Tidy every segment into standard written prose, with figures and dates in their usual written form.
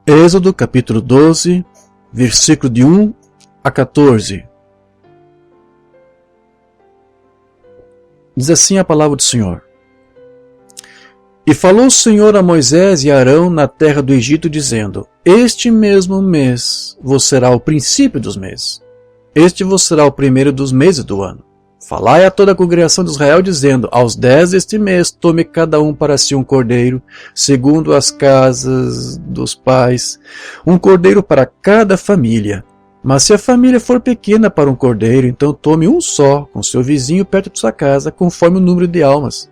Êxodo capítulo 12, versículo de 1 a 14. Diz assim a palavra do Senhor. E falou o Senhor a Moisés e a Arão na terra do Egito, dizendo: Este mesmo mês vos será o princípio dos meses. Este vos será o primeiro dos meses do ano. Falai a toda a congregação de Israel, dizendo: Aos 10 deste mês tome cada um para si um cordeiro, segundo as casas dos pais, um cordeiro para cada família. Mas se a família for pequena para um cordeiro, então tome um só, com seu vizinho perto de sua casa, conforme o número de almas.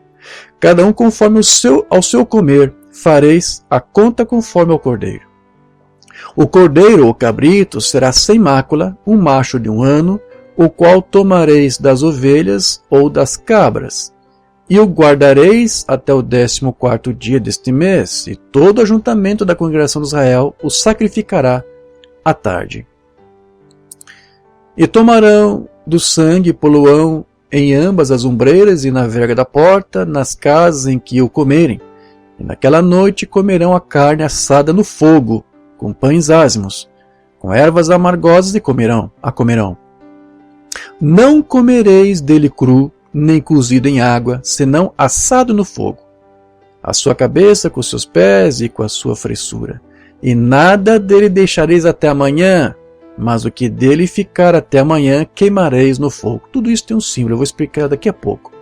Cada um conforme ao seu comer, fareis a conta conforme ao cordeiro. O cordeiro ou cabrito será sem mácula, um macho de 1 ano, o qual tomareis das ovelhas ou das cabras, e o guardareis até o 14º dia deste mês, e todo o ajuntamento da congregação de Israel o sacrificará à tarde. E tomarão do sangue e poluão em ambas as ombreiras e na verga da porta, nas casas em que o comerem, e naquela noite comerão a carne assada no fogo, com pães ázimos, com ervas amargosas a comerão. Não comereis dele cru, nem cozido em água, senão assado no fogo. A sua cabeça com os seus pés e com a sua fressura. E nada dele deixareis até amanhã, mas o que dele ficar até amanhã queimareis no fogo. Tudo isso tem um símbolo, eu vou explicar daqui a pouco.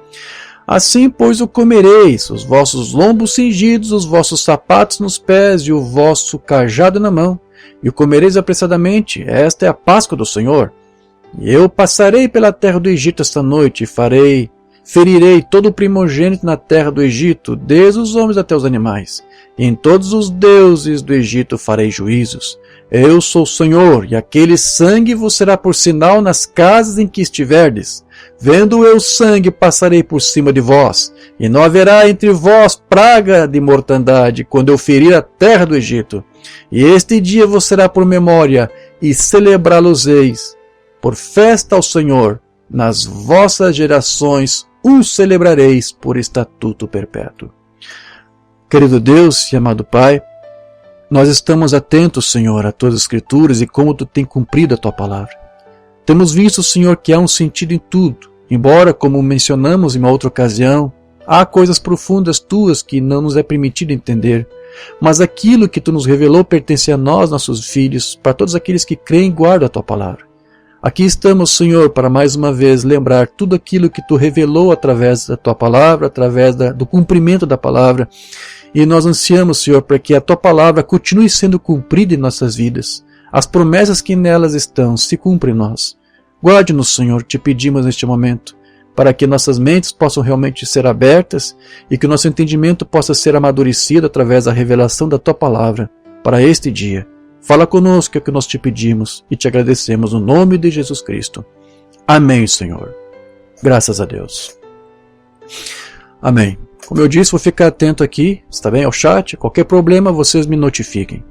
Assim, pois, o comereis, os vossos lombos cingidos, os vossos sapatos nos pés e o vosso cajado na mão, e o comereis apressadamente. Esta é a Páscoa do Senhor. E eu passarei pela terra do Egito esta noite, e ferirei todo o primogênito na terra do Egito, desde os homens até os animais. E em todos os deuses do Egito farei juízos. Eu sou o Senhor, e aquele sangue vos será por sinal nas casas em que estiverdes. Vendo eu sangue, passarei por cima de vós, e não haverá entre vós praga de mortandade, quando eu ferir a terra do Egito. E este dia vos será por memória, e celebrá-los-eis. Por festa ao Senhor, nas vossas gerações o celebrareis por estatuto perpétuo. Querido Deus e amado Pai, nós estamos atentos, Senhor, a tuas escrituras e como tu tem cumprido a tua palavra. Temos visto, Senhor, que há um sentido em tudo, embora, como mencionamos em uma outra ocasião, há coisas profundas tuas que não nos é permitido entender, mas aquilo que tu nos revelou pertence a nós, nossos filhos, para todos aqueles que creem e guardam a tua palavra. Aqui estamos, Senhor, para mais uma vez lembrar tudo aquilo que tu revelou através da tua palavra, através do cumprimento da palavra. E nós ansiamos, Senhor, para que a tua palavra continue sendo cumprida em nossas vidas. As promessas que nelas estão se cumprem em nós. Guarde-nos, Senhor, te pedimos neste momento, para que nossas mentes possam realmente ser abertas e que o nosso entendimento possa ser amadurecido através da revelação da tua palavra para este dia. Fala conosco, é o que nós te pedimos e te agradecemos no nome de Jesus Cristo. Amém, Senhor. Graças a Deus. Amém. Como eu disse, vou ficar atento aqui, está bem, ao chat. Qualquer problema, vocês me notifiquem.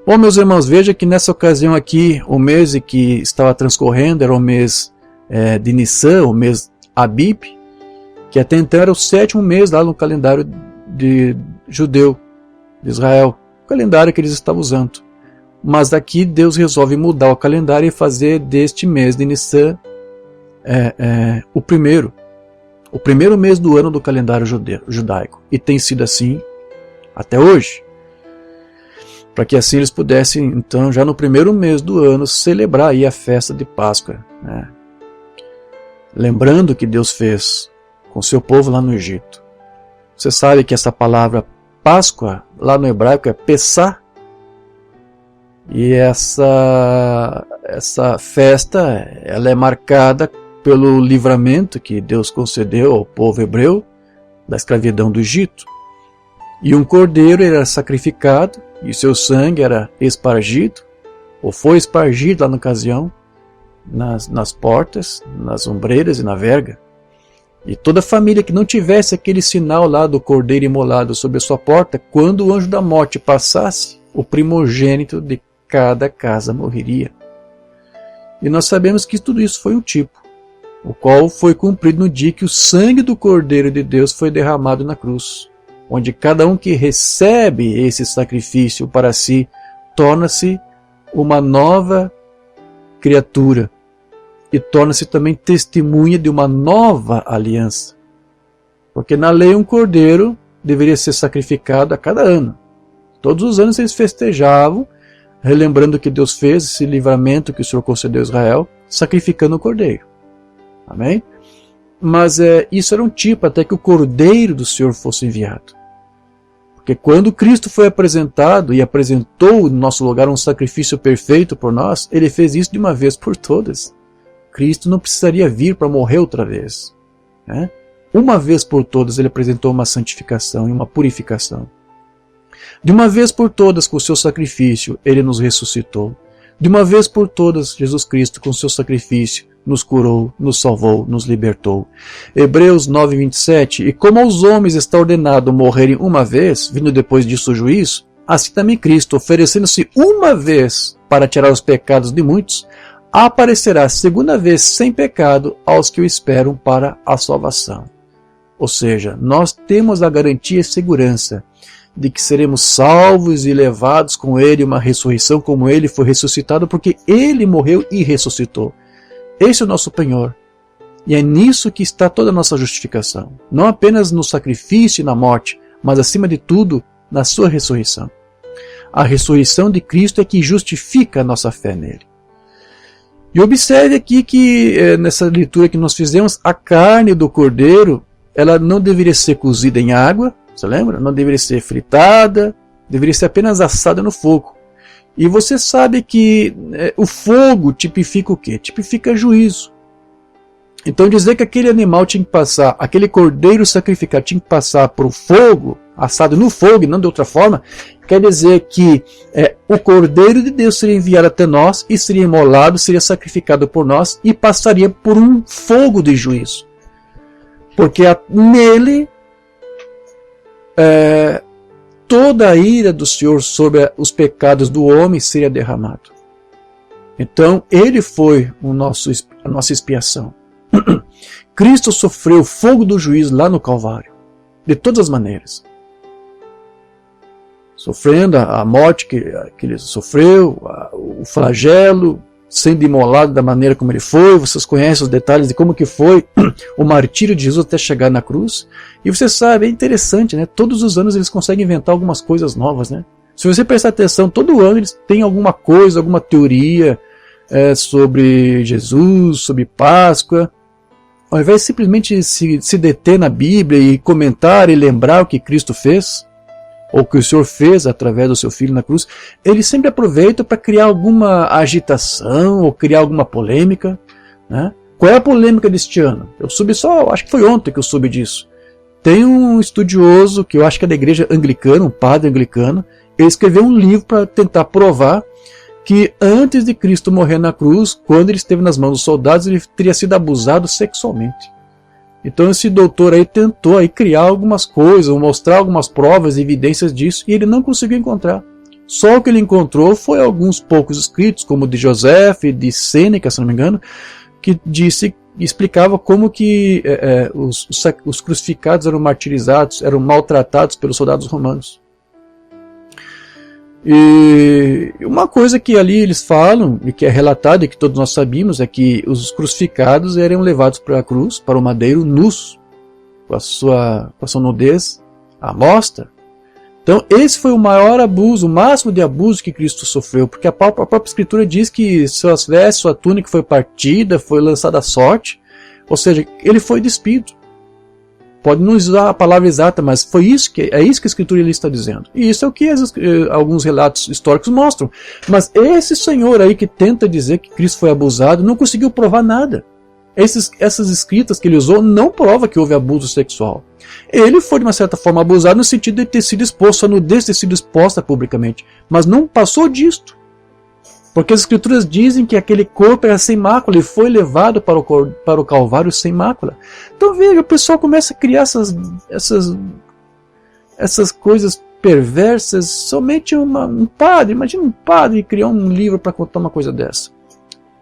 Bom, meus irmãos, veja que nessa ocasião aqui, o mês que estava transcorrendo era o mês de Nissan, o mês Abib, que até então era o 7º mês lá no calendário de judeu, de Israel, o calendário que eles estavam usando. Mas aqui Deus resolve mudar o calendário e fazer deste mês de Nissan o primeiro mês do ano do calendário judaico. E tem sido assim até hoje. Para que assim eles pudessem, então, já no primeiro mês do ano, celebrar aí a festa de Páscoa. Né? Lembrando o que Deus fez com seu povo lá no Egito. Você sabe que essa palavra Páscoa, lá no hebraico, é Pessah. E essa festa ela é marcada pelo livramento que Deus concedeu ao povo hebreu da escravidão do Egito. E um cordeiro era sacrificado e seu sangue era espargido, ou foi espargido lá na ocasião, nas portas, nas ombreiras e na verga. E toda família que não tivesse aquele sinal lá do cordeiro imolado sobre a sua porta, quando o anjo da morte passasse, o primogênito de cada casa morreria. E nós sabemos que tudo isso foi um tipo, o qual foi cumprido no dia que o sangue do Cordeiro de Deus foi derramado na cruz, onde cada um que recebe esse sacrifício para si torna-se uma nova criatura e torna-se também testemunha de uma nova aliança. Porque na lei um cordeiro deveria ser sacrificado a cada ano. Todos os anos eles festejavam, relembrando o que Deus fez, esse livramento que o Senhor concedeu a Israel, sacrificando o cordeiro. Amém? Mas isso era um tipo até que o cordeiro do Senhor fosse enviado. Porque quando Cristo foi apresentado e apresentou no nosso lugar um sacrifício perfeito por nós, ele fez isso de uma vez por todas. Cristo não precisaria vir para morrer outra vez. Né? Uma vez por todas ele apresentou uma santificação e uma purificação. De uma vez por todas, com o seu sacrifício, ele nos ressuscitou. De uma vez por todas, Jesus Cristo, com o seu sacrifício, nos curou, nos salvou, nos libertou. Hebreus 9:27, e como aos homens está ordenado morrerem uma vez, vindo depois disso o juízo, assim também Cristo, oferecendo-se uma vez para tirar os pecados de muitos, aparecerá segunda vez sem pecado aos que o esperam para a salvação. Ou seja, nós temos a garantia e segurança de que seremos salvos e levados com ele uma ressurreição como ele foi ressuscitado, porque ele morreu e ressuscitou. Esse é o nosso penhor. E é nisso que está toda a nossa justificação. Não apenas no sacrifício e na morte, mas acima de tudo, na sua ressurreição. A ressurreição de Cristo é que justifica a nossa fé nele. E observe aqui que, nessa leitura que nós fizemos, a carne do cordeiro, ela não deveria ser cozida em água, você lembra? Não deveria ser fritada, deveria ser apenas assada no fogo. E você sabe que o fogo tipifica o quê? Tipifica juízo. Então dizer que aquele animal tinha que passar, aquele cordeiro sacrificado tinha que passar por fogo, assado no fogo e não de outra forma, quer dizer que o cordeiro de Deus seria enviado até nós e seria imolado, seria sacrificado por nós e passaria por um fogo de juízo. Porque nele toda a ira do Senhor sobre os pecados do homem seria derramado. Então, ele foi a nossa expiação. Cristo sofreu o fogo do juízo lá no Calvário, de todas as maneiras. Sofrendo a morte que ele sofreu, o flagelo, sendo imolado da maneira como ele foi. Vocês conhecem os detalhes de como que foi o martírio de Jesus até chegar na cruz. E você sabe, é interessante, né? Todos os anos eles conseguem inventar algumas coisas novas, né? Se você prestar atenção, todo ano eles têm alguma coisa, alguma teoria sobre Jesus, sobre Páscoa. Ao invés de simplesmente se deter na Bíblia e comentar e lembrar o que Cristo fez, ou o que o Senhor fez através do seu Filho na cruz, ele sempre aproveita para criar alguma agitação ou criar alguma polêmica. Né? Qual é a polêmica deste ano? Acho que foi ontem que eu soube disso. Tem um estudioso, que eu acho que é da igreja anglicana, um padre anglicano, ele escreveu um livro para tentar provar que antes de Cristo morrer na cruz, quando ele esteve nas mãos dos soldados, ele teria sido abusado sexualmente. Então esse doutor aí tentou aí criar algumas coisas, mostrar algumas provas, evidências disso, e ele não conseguiu encontrar. Só o que ele encontrou foi alguns poucos escritos, como o de José, de Sêneca, se não me engano, que explicava como que os crucificados eram martirizados, eram maltratados pelos soldados romanos. E uma coisa que ali eles falam, e que é relatado e que todos nós sabíamos, é que os crucificados eram levados para a cruz, para o madeiro, nus, com a sua nudez à mostra. Então esse foi o maior abuso, o máximo de abuso que Cristo sofreu, porque a própria Escritura diz que suas vestes, sua túnica foi partida, foi lançada à sorte, ou seja, ele foi despido. Pode não usar a palavra exata, mas é isso que a Escritura está dizendo. E isso é o que alguns relatos históricos mostram. Mas esse senhor aí que tenta dizer que Cristo foi abusado, não conseguiu provar nada. Essas escritas que ele usou não provam que houve abuso sexual. Ele foi de uma certa forma abusado no sentido de ter sido exposto, a nudez ter sido exposta publicamente. Mas não passou disto. Porque as Escrituras dizem que aquele corpo era sem mácula e foi levado para o Calvário sem mácula. Então veja, o pessoal começa a criar essas coisas perversas. Somente um padre, imagina um padre criar um livro para contar uma coisa dessa.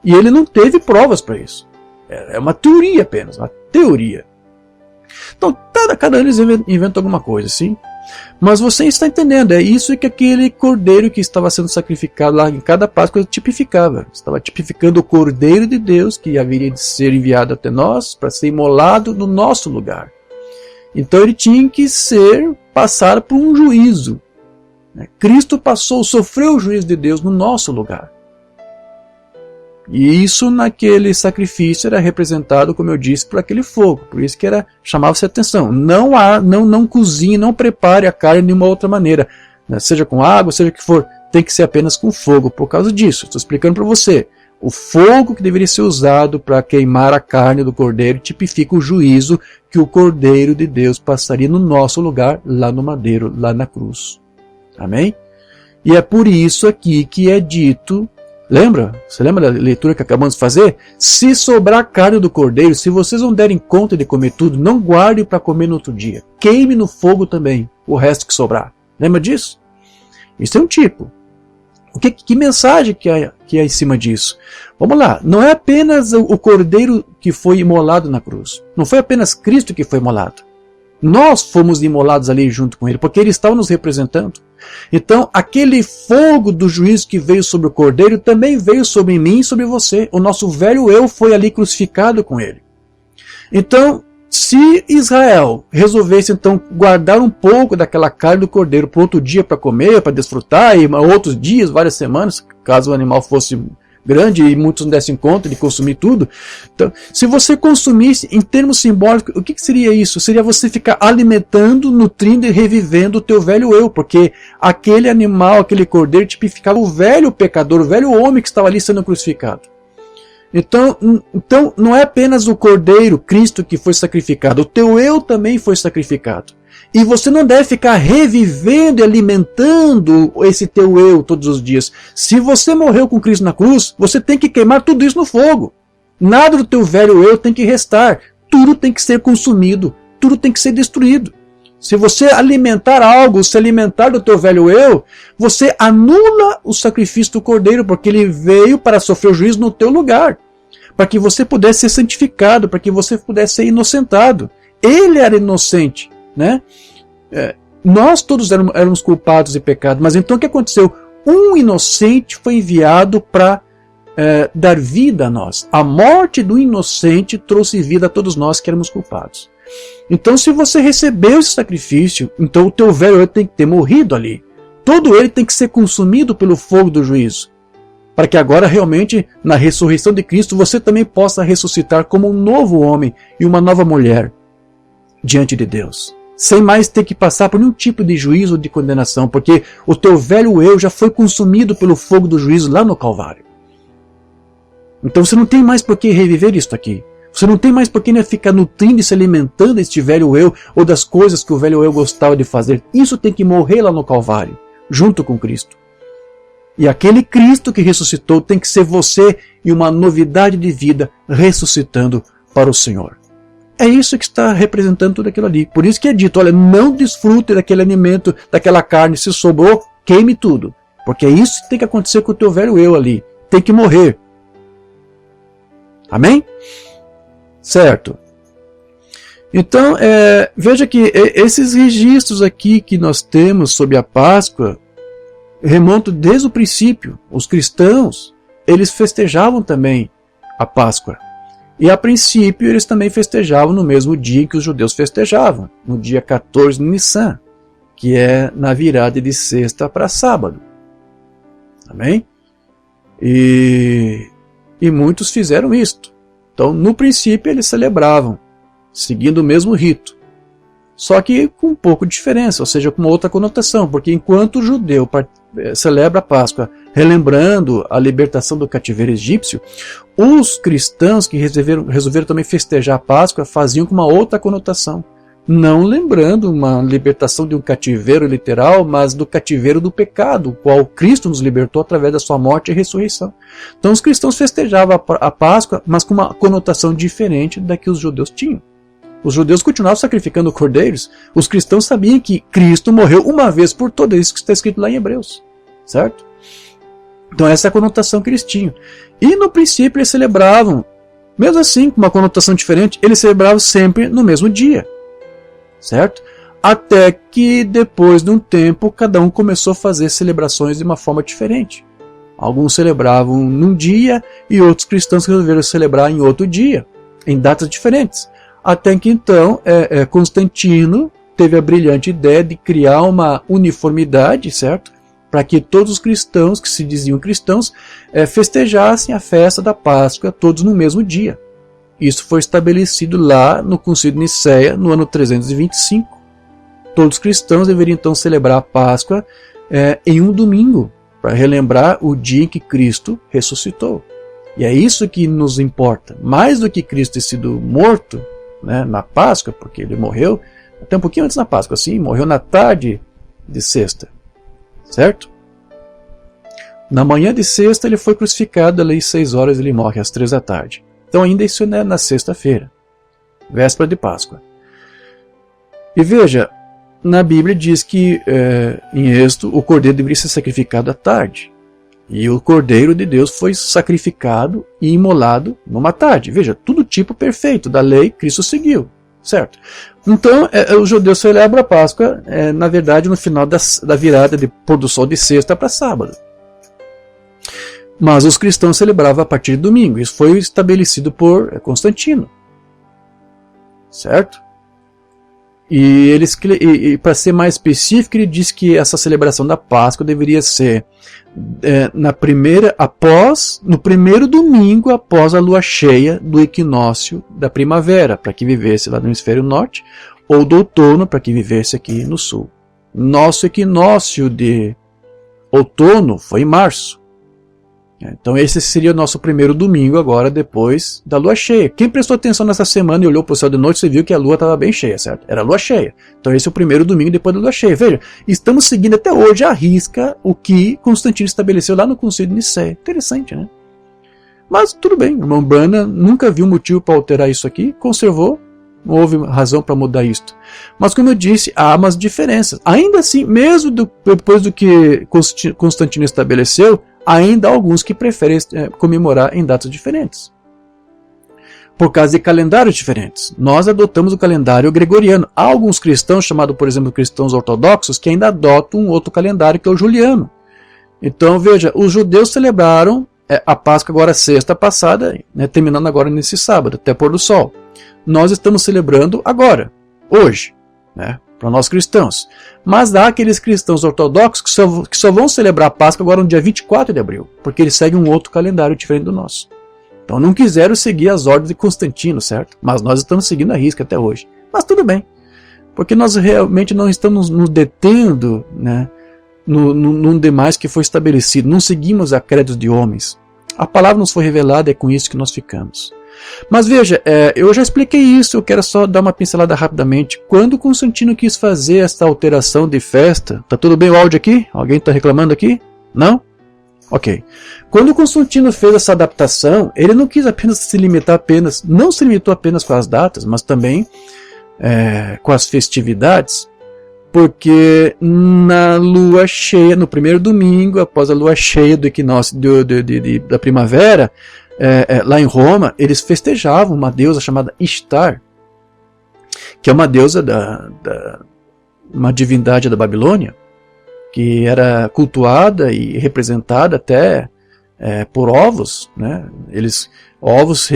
E ele não teve provas para isso. É uma teoria apenas, uma teoria. Então, cada ano eles inventam alguma coisa, sim? Mas você está entendendo, é isso que aquele cordeiro que estava sendo sacrificado lá em cada Páscoa tipificava. Estava tipificando o cordeiro de Deus que haveria de ser enviado até nós para ser imolado no nosso lugar. Então ele tinha que passar por um juízo. Cristo sofreu o juízo de Deus no nosso lugar. E isso naquele sacrifício era representado, como eu disse, por aquele fogo. Por isso que chamava-se atenção. Não cozinhe, não prepare a carne de uma outra maneira. Seja com água, seja o que for, tem que ser apenas com fogo. Por causa disso, estou explicando para você. O fogo que deveria ser usado para queimar a carne do cordeiro tipifica o juízo que o cordeiro de Deus passaria no nosso lugar, lá no madeiro, lá na cruz. Amém? E é por isso aqui que é dito... Lembra? Você lembra da leitura que acabamos de fazer? Se sobrar carne do cordeiro, se vocês não derem conta de comer tudo, não guarde para comer no outro dia. Queime no fogo também o resto que sobrar. Lembra disso? Isso é um tipo. Que mensagem que há em cima disso? Vamos lá. Não é apenas o cordeiro que foi imolado na cruz. Não foi apenas Cristo que foi imolado. Nós fomos imolados ali junto com ele, porque ele estava nos representando. Então, aquele fogo do juízo que veio sobre o cordeiro também veio sobre mim e sobre você. O nosso velho eu foi ali crucificado com ele. Então, se Israel resolvesse então guardar um pouco daquela carne do cordeiro para outro dia para comer, para desfrutar, e outros dias, várias semanas, caso o animal fosse grande e muitos não dessem conta de consumir tudo. Então, se você consumisse em termos simbólicos, o que seria isso? Seria você ficar alimentando, nutrindo e revivendo o teu velho eu, porque aquele animal, aquele cordeiro tipificava o velho pecador, o velho homem que estava ali sendo crucificado. Então não é apenas o cordeiro, Cristo, que foi sacrificado, o teu eu também foi sacrificado. E você não deve ficar revivendo e alimentando esse teu eu todos os dias. Se você morreu com Cristo na cruz, você tem que queimar tudo isso no fogo. Nada do teu velho eu tem que restar. Tudo tem que ser consumido. Tudo tem que ser destruído. Se você alimentar algo, se alimentar do teu velho eu, você anula o sacrifício do cordeiro, porque ele veio para sofrer o juízo no teu lugar. Para que você pudesse ser santificado, para que você pudesse ser inocentado. Ele era inocente. Né? Nós todos éramos culpados de pecado, mas então o que aconteceu? Um inocente foi enviado para dar vida a nós. A morte do inocente trouxe vida a todos nós que éramos culpados. Então, se você recebeu esse sacrifício, então o teu velho tem que ter morrido ali. Todo ele tem que ser consumido pelo fogo do juízo, para que agora realmente na ressurreição de Cristo você também possa ressuscitar como um novo homem e uma nova mulher diante de Deus. Sem mais ter que passar por nenhum tipo de juízo ou de condenação, porque o teu velho eu já foi consumido pelo fogo do juízo lá no Calvário. Então você não tem mais por que reviver isto aqui. Você não tem mais por que ficar nutrindo e se alimentando deste velho eu ou das coisas que o velho eu gostava de fazer. Isso tem que morrer lá no Calvário, junto com Cristo. E aquele Cristo que ressuscitou tem que ser você e uma novidade de vida ressuscitando para o Senhor. É isso que está representando tudo aquilo ali. Por isso que é dito, olha, não desfrute daquele alimento, daquela carne, se sobrou, queime tudo. Porque é isso que tem que acontecer com o teu velho eu ali. Tem que morrer. Amém? Certo. Então, veja que esses registros aqui que nós temos sobre a Páscoa remontam desde o princípio. Os cristãos, eles festejavam também a Páscoa. E a princípio eles também festejavam no mesmo dia que os judeus festejavam, no dia 14 de Nissan, que é na virada de sexta para sábado. Amém? E muitos fizeram isto. Então, no princípio eles celebravam, seguindo o mesmo rito. Só que com um pouco de diferença, ou seja, com uma outra conotação, porque enquanto o judeu celebra a Páscoa relembrando a libertação do cativeiro egípcio, os cristãos que resolveram também festejar a Páscoa faziam com uma outra conotação, não lembrando uma libertação de um cativeiro literal, mas do cativeiro do pecado, o qual Cristo nos libertou através da sua morte e ressurreição. Então os cristãos festejavam a Páscoa, mas com uma conotação diferente da que os judeus tinham. Os judeus continuavam sacrificando cordeiros. Os cristãos sabiam que Cristo morreu uma vez por todas, isso que está escrito lá em Hebreus. Certo? Então essa é a conotação que eles tinham. E no princípio eles celebravam, mesmo assim com uma conotação diferente, eles celebravam sempre no mesmo dia. certo? Até que depois de um tempo, cada um começou a fazer celebrações de uma forma diferente. Alguns celebravam num dia e outros cristãos resolveram celebrar em outro dia, em datas diferentes. Até que então Constantino teve a brilhante ideia de criar uma uniformidade, certo? Para que todos os cristãos, que se diziam cristãos, festejassem a festa da Páscoa todos no mesmo dia. Isso foi estabelecido lá no Concílio de Nicéia, no ano 325. Todos os cristãos deveriam então celebrar a Páscoa em um domingo, para relembrar o dia em que Cristo ressuscitou. E é isso que nos importa. Mais do que Cristo ter sido morto, né, na Páscoa, porque ele morreu até um pouquinho antes da Páscoa, assim, morreu na tarde de sexta, certo? Na manhã de sexta ele foi crucificado, ali às 6 horas ele morre às 3 da tarde. Então ainda isso é na sexta-feira, véspera de Páscoa. E veja, na Bíblia diz que em Êxodo o cordeiro deveria ser sacrificado à tarde. E o cordeiro de Deus foi sacrificado e imolado numa tarde. Veja, tudo tipo perfeito da lei, Cristo seguiu, certo? Então, os judeus celebram a Páscoa, na verdade, no final da virada de pôr do sol de sexta para sábado. Mas os cristãos celebravam a partir de domingo. Isso foi estabelecido por Constantino, certo? E para ser mais específico, ele diz que essa celebração da Páscoa deveria ser no primeiro domingo após a lua cheia do equinócio da primavera, para que vivesse lá no hemisfério norte, ou do outono, para que vivesse aqui no sul. Nosso equinócio de outono foi em março. Então esse seria o nosso primeiro domingo agora, depois da lua cheia. Quem prestou atenção nessa semana e olhou para o céu de noite, você viu que a lua estava bem cheia, certo? Era a lua cheia. Então esse é o primeiro domingo depois da lua cheia. Veja, estamos seguindo até hoje à risca o que Constantino estabeleceu lá no Concílio de Nicéia. Interessante, né? Mas tudo bem, o irmão Branham nunca viu motivo para alterar isso aqui, conservou, não houve razão para mudar isto. Mas como eu disse, há umas diferenças. Ainda assim, mesmo depois do que Constantino estabeleceu, ainda há alguns que preferem comemorar em datas diferentes, por causa de calendários diferentes. Nós adotamos o calendário gregoriano. Há alguns cristãos, chamados por exemplo cristãos ortodoxos, que ainda adotam um outro calendário, que é o juliano. Então veja, os judeus celebraram a Páscoa agora sexta passada, né, terminando agora nesse sábado, até pôr do sol. Nós estamos celebrando agora, hoje, né, para nós cristãos. Mas há aqueles cristãos ortodoxos que só vão celebrar a Páscoa agora no dia 24 de abril, porque eles seguem um outro calendário diferente do nosso. Então não quiseram seguir as ordens de Constantino, certo? Mas nós estamos seguindo a risca até hoje. Mas tudo bem, porque nós realmente não estamos nos detendo, né, num demais que foi estabelecido. Não seguimos a credos de homens. A palavra nos foi revelada, é com isso que nós ficamos. Mas veja, eu já expliquei isso, eu quero só dar uma pincelada rapidamente. Quando Constantino quis fazer esta alteração de festa, tá tudo bem o áudio aqui? Alguém está reclamando aqui? Não? Ok. Quando Constantino fez essa adaptação, ele não quis não se limitou apenas com as datas, mas também com as festividades, porque na lua cheia, no primeiro domingo, após a lua cheia do equinócio da primavera, lá em Roma, eles festejavam uma deusa chamada Ishtar, que é uma deusa uma divindade da Babilônia, que era cultuada e representada até por ovos, né? Ovos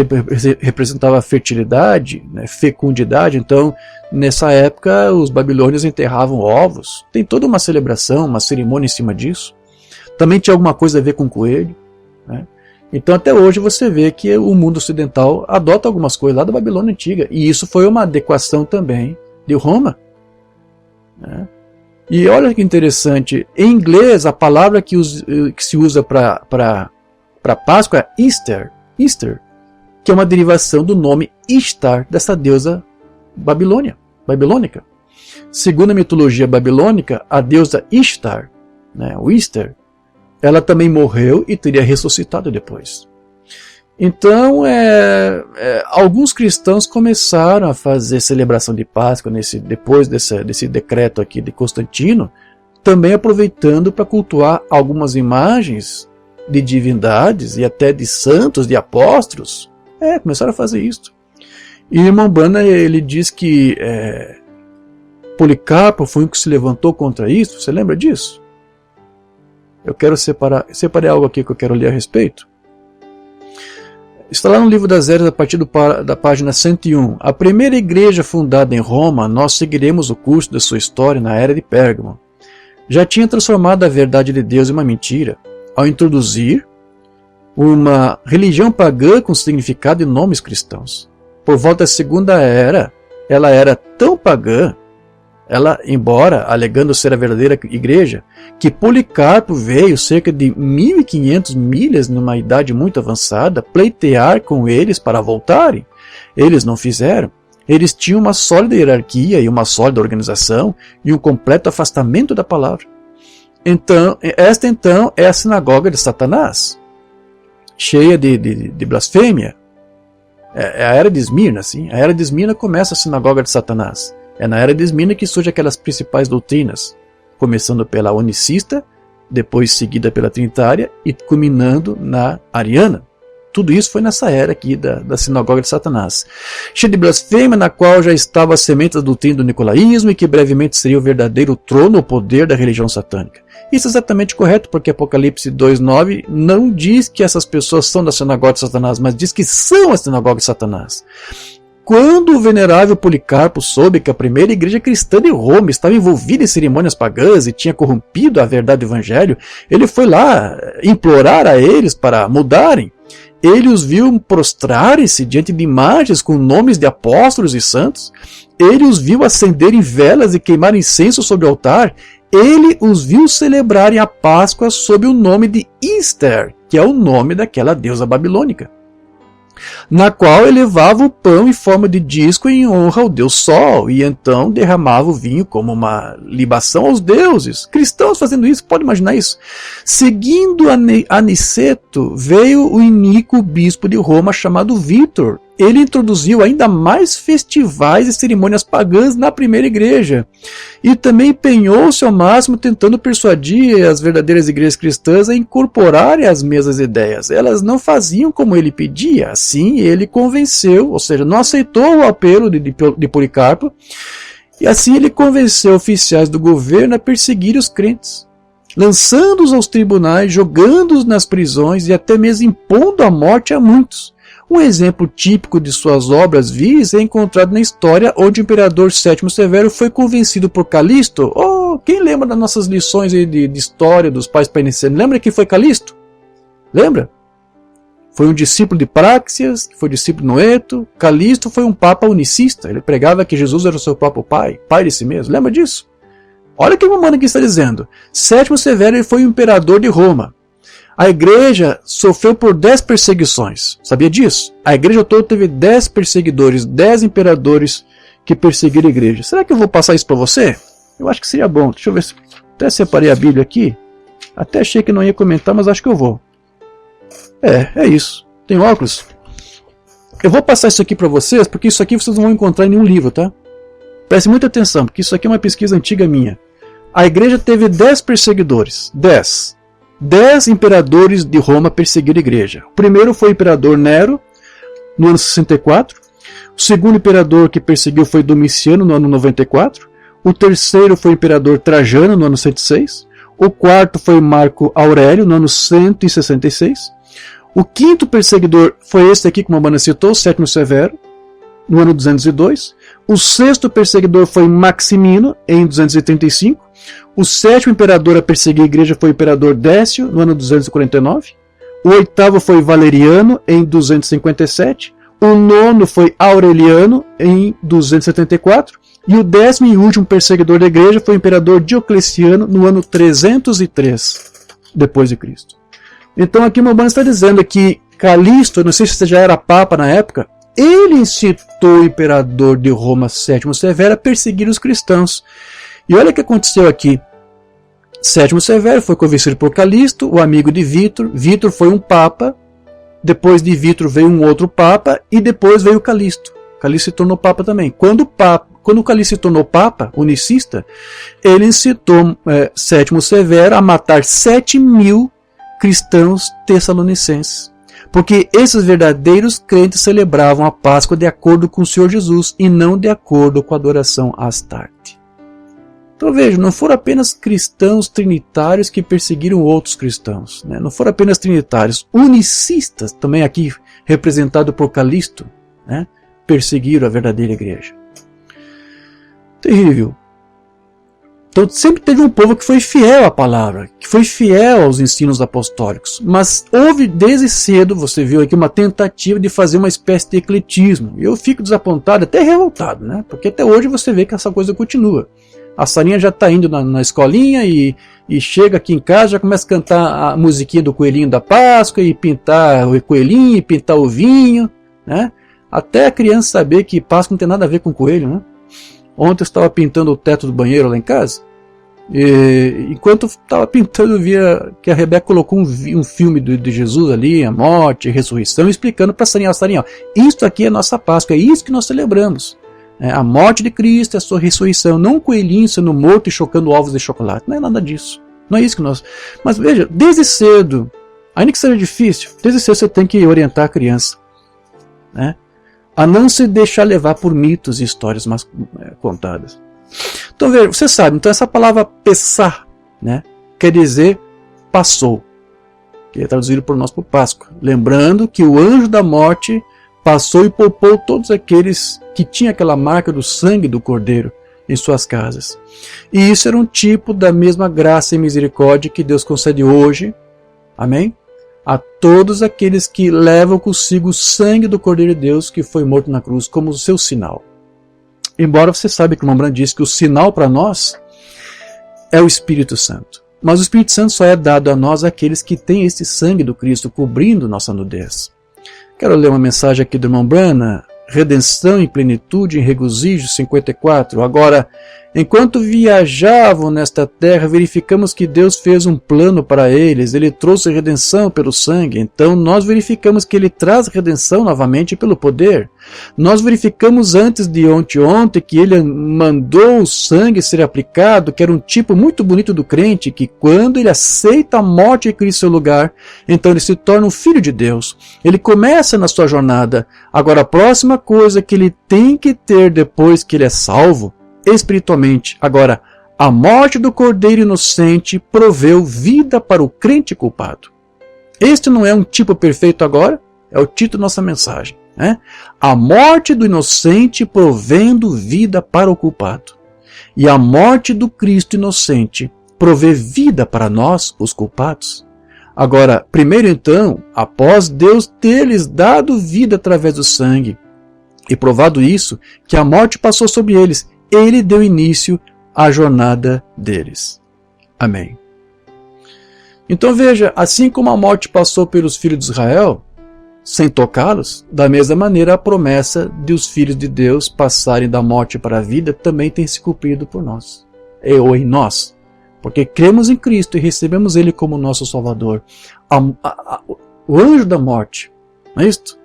representavam a fertilidade, né? Fecundidade. Então, nessa época, os babilônios enterravam ovos. Tem toda uma celebração, uma cerimônia em cima disso. Também tinha alguma coisa a ver com coelho, né? Então até hoje você vê que o mundo ocidental adota algumas coisas lá da Babilônia Antiga. E isso foi uma adequação também de Roma, né? E olha que interessante, em inglês a palavra que se usa para Páscoa é Easter, que é uma derivação do nome Ishtar, dessa deusa babilônica. Segundo a mitologia babilônica, a deusa Ishtar, né, o Easter, ela também morreu e teria ressuscitado depois. Então, alguns cristãos começaram a fazer celebração de Páscoa depois desse decreto aqui de Constantino, também aproveitando para cultuar algumas imagens de divindades e até de santos, de apóstolos. Começaram a fazer isso. E o irmão Branham, ele diz que Policarpo foi um que se levantou contra isso. Você lembra disso? Eu quero separei algo aqui que eu quero ler a respeito. Está lá no livro das Eras, a partir da página 101. A primeira igreja fundada em Roma, nós seguiremos o curso da sua história na era de Pérgamo. Já tinha transformado a verdade de Deus em uma mentira, ao introduzir uma religião pagã com significado e nomes cristãos. Por volta da segunda era, ela era tão pagã, embora alegando ser a verdadeira igreja, que Policarpo veio cerca de 1500 milhas numa idade muito avançada pleitear com eles para voltarem. Eles não fizeram. Eles tinham uma sólida hierarquia e uma sólida organização e um completo afastamento da palavra. Esta é a sinagoga de Satanás, cheia de blasfêmia. É a era de Esmirna, sim. A era de Esmirna começa a sinagoga de Satanás. É na era de Esmirna que surgem aquelas principais doutrinas, começando pela unicista, depois seguida pela trinitária e culminando na ariana. Tudo isso foi nessa era aqui da sinagoga de Satanás. Cheia de blasfêmia, na qual já estava a semente da doutrina do nicolaísmo e que brevemente seria o verdadeiro trono ou poder da religião satânica. Isso é exatamente correto, porque Apocalipse 2:9 não diz que essas pessoas são da sinagoga de Satanás, mas diz que são a sinagoga de Satanás. Quando o venerável Policarpo soube que a primeira igreja cristã de Roma estava envolvida em cerimônias pagãs e tinha corrompido a verdade do evangelho, ele foi lá implorar a eles para mudarem. Ele os viu prostrarem-se diante de imagens com nomes de apóstolos e santos. Ele os viu acenderem velas e queimar incenso sobre o altar. Ele os viu celebrarem a Páscoa sob o nome de Easter, que é o nome daquela deusa babilônica, na qual elevava o pão em forma de disco em honra ao deus Sol, e então derramava o vinho como uma libação aos deuses. Cristãos fazendo isso, pode imaginar isso? Seguindo Aniceto, veio o iníquo bispo de Roma chamado Vítor. Ele introduziu ainda mais festivais e cerimônias pagãs na primeira igreja. E também empenhou-se ao máximo tentando persuadir as verdadeiras igrejas cristãs a incorporarem as mesmas ideias. Elas não faziam como ele pedia. Assim, ele convenceu, ou seja, não aceitou o apelo de Policarpo. E assim ele convenceu oficiais do governo a perseguir os crentes, lançando-os aos tribunais, jogando-os nas prisões e até mesmo impondo a morte a muitos. Um exemplo típico de suas obras vis é encontrado na história onde o imperador Sétimo Severo foi convencido por Calisto. Quem lembra das nossas lições aí de história dos pais painicianos? Lembra quem foi Calisto? Lembra? Foi um discípulo de Práxias, que foi discípulo de Noeto. Calisto foi um papa unicista. Ele pregava que Jesus era o seu próprio pai de si mesmo. Lembra disso? Olha o que o Romano aqui está dizendo. Sétimo Severo foi o imperador de Roma. A igreja sofreu por 10 perseguições. Sabia disso? A igreja toda teve 10 perseguidores, 10 imperadores que perseguiram a igreja. Será que eu vou passar isso para você? Eu acho que seria bom. Deixa eu ver se... Até separei a Bíblia aqui. Até achei que não ia comentar, mas acho que eu vou. É isso. Tem óculos? Eu vou passar isso aqui para vocês, porque isso aqui vocês não vão encontrar em nenhum livro, tá? Preste muita atenção, porque isso aqui é uma pesquisa antiga minha. A igreja teve 10 perseguidores. 10 imperadores de Roma perseguiram a igreja. O primeiro foi o imperador Nero, no ano 64. O segundo imperador que perseguiu foi Domiciano, no ano 94. O terceiro foi o imperador Trajano, no ano 106. O quarto foi Marco Aurélio, no ano 166. O quinto perseguidor foi esse aqui que o Mamana citou, Sétimo Severo, no ano 202. O sexto perseguidor foi Maximino, em 235. O sétimo imperador a perseguir a igreja foi o imperador Décio, no ano 249. O oitavo foi Valeriano, em 257. O nono foi Aureliano, em 274. E o 10º e último perseguidor da igreja foi o imperador Diocleciano, no ano 303 depois de Cristo. Então aqui o Mamana está dizendo que Calisto, não sei se você já era papa na época, ele incitou o imperador de Roma, Sétimo Severo, a perseguir os cristãos. E olha o que aconteceu aqui. Sétimo Severo foi convencido por Calisto, o amigo de Vítor. Vítor foi um papa. Depois de Vítor veio um outro papa. E depois veio Calisto. Calisto se tornou papa também. Quando Calisto se tornou papa, unicista, ele incitou Sétimo Severo a matar 7.000 cristãos tessalonicenses. Porque esses verdadeiros crentes celebravam a Páscoa de acordo com o Senhor Jesus e não de acordo com a adoração a Astarte. Então veja, não foram apenas cristãos trinitários que perseguiram outros cristãos, né? Não foram apenas trinitários, unicistas, também aqui representado por Calisto, né? Perseguiram a verdadeira igreja. Terrível. Então sempre teve um povo que foi fiel à palavra, que foi fiel aos ensinos apostólicos, mas houve desde cedo, você viu aqui, uma tentativa de fazer uma espécie de ecletismo. E eu fico desapontado, até revoltado, né? Porque até hoje você vê que essa coisa continua. A Sarinha já está indo na escolinha e chega aqui em casa, já começa a cantar a musiquinha do coelhinho da Páscoa e pintar o coelhinho, e pintar o vinho, né? Até a criança saber que Páscoa não tem nada a ver com coelho, né? Ontem eu estava pintando o teto do banheiro lá em casa, e enquanto eu estava pintando eu via que a Rebeca colocou um filme de Jesus ali, a morte, a ressurreição, explicando para a Sarinha, ó, isto aqui é a nossa Páscoa, é isso que nós celebramos. A morte de Cristo, a sua ressurreição, não um coelhinho sendo morto e chocando ovos de chocolate. Não é nada disso. Não é isso que nós... Mas veja, desde cedo, ainda que seja difícil, desde cedo você tem que orientar a criança, né? A não se deixar levar por mitos e histórias mais contadas. Então veja, você sabe, então essa palavra pessar, né, quer dizer passou, que é traduzido por nós por Páscoa. Lembrando que o anjo da morte passou e poupou todos aqueles que tinham aquela marca do sangue do Cordeiro em suas casas. E isso era um tipo da mesma graça e misericórdia que Deus concede hoje, amém? A todos aqueles que levam consigo o sangue do Cordeiro de Deus que foi morto na cruz como o seu sinal. Embora você saiba que o irmão Branham disse que o sinal para nós é o Espírito Santo. Mas o Espírito Santo só é dado a nós àqueles que têm esse sangue do Cristo cobrindo nossa nudez. Quero ler uma mensagem aqui do irmão Branham, Redenção em Plenitude, em Regozijo 54. Agora, enquanto viajavam nesta terra, verificamos que Deus fez um plano para eles. Ele trouxe redenção pelo sangue. Então, nós verificamos que Ele traz redenção novamente pelo poder. Nós verificamos antes de ontem que Ele mandou o sangue ser aplicado, que era um tipo muito bonito do crente, que quando ele aceita a morte de Cristo em seu lugar, então ele se torna um filho de Deus. Ele começa na sua jornada. Agora, a próxima coisa que ele tem que ter depois que ele é salvo, espiritualmente. Agora, a morte do Cordeiro Inocente proveu vida para o crente culpado. Este não é um tipo perfeito agora? É o título da nossa mensagem, né? A morte do inocente provendo vida para o culpado. E a morte do Cristo Inocente provê vida para nós, os culpados. Agora, primeiro então, após Deus ter lhes dado vida através do sangue, e provado isso, que a morte passou sobre eles, Ele deu início à jornada deles. Amém. Então veja, assim como a morte passou pelos filhos de Israel, sem tocá-los, da mesma maneira a promessa de os filhos de Deus passarem da morte para a vida também tem se cumprido por nós, ou em nós, porque cremos em Cristo e recebemos Ele como nosso Salvador. O anjo da morte, não é isto?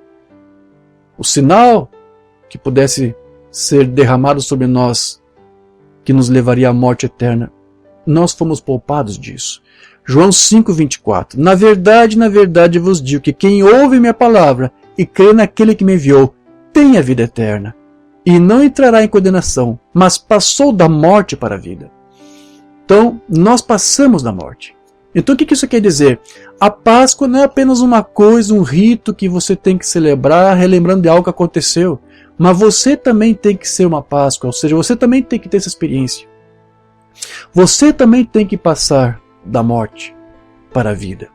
O sinal que pudesse ser derramado sobre nós, que nos levaria à morte eterna, nós fomos poupados disso. João 5,24. Na verdade vos digo que quem ouve minha palavra e crê naquele que me enviou, tem a vida eterna, e não entrará em condenação, mas passou da morte para a vida. Então, nós passamos da morte. Então, o que isso quer dizer? A Páscoa não é apenas uma coisa, um rito que você tem que celebrar, relembrando de algo que aconteceu. Mas você também tem que ser uma Páscoa, ou seja, você também tem que ter essa experiência. Você também tem que passar da morte para a vida.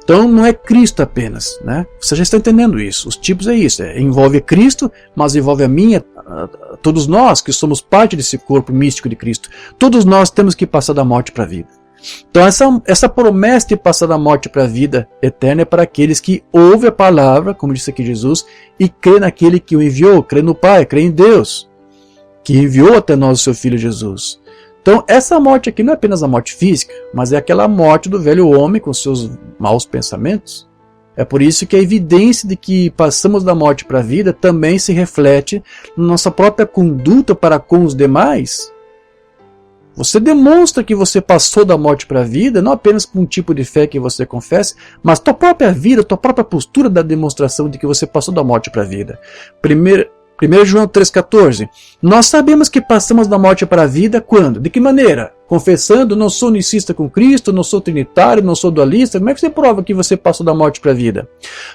Então não é Cristo apenas, né? Você já está entendendo isso. Os tipos é isso, envolve Cristo, mas envolve a minha, todos nós que somos parte desse corpo místico de Cristo. Todos nós temos que passar da morte para a vida. Então essa promessa de passar da morte para a vida eterna é para aqueles que ouvem a palavra, como disse aqui Jesus, e crê naquele que o enviou, crê no Pai, crê em Deus, que enviou até nós o seu Filho Jesus. Então essa morte aqui não é apenas a morte física, mas é aquela morte do velho homem com seus maus pensamentos. É por isso que a evidência de que passamos da morte para a vida também se reflete na nossa própria conduta para com os demais. Você demonstra que você passou da morte para a vida, não apenas com um tipo de fé que você confessa, mas tua própria vida, tua própria postura da demonstração de que você passou da morte para a vida. 1 João 3,14. Nós sabemos que passamos da morte para a vida quando? De que maneira? Confessando, não sou unicista com Cristo, não sou trinitário, não sou dualista. Como é que você prova que você passou da morte para a vida?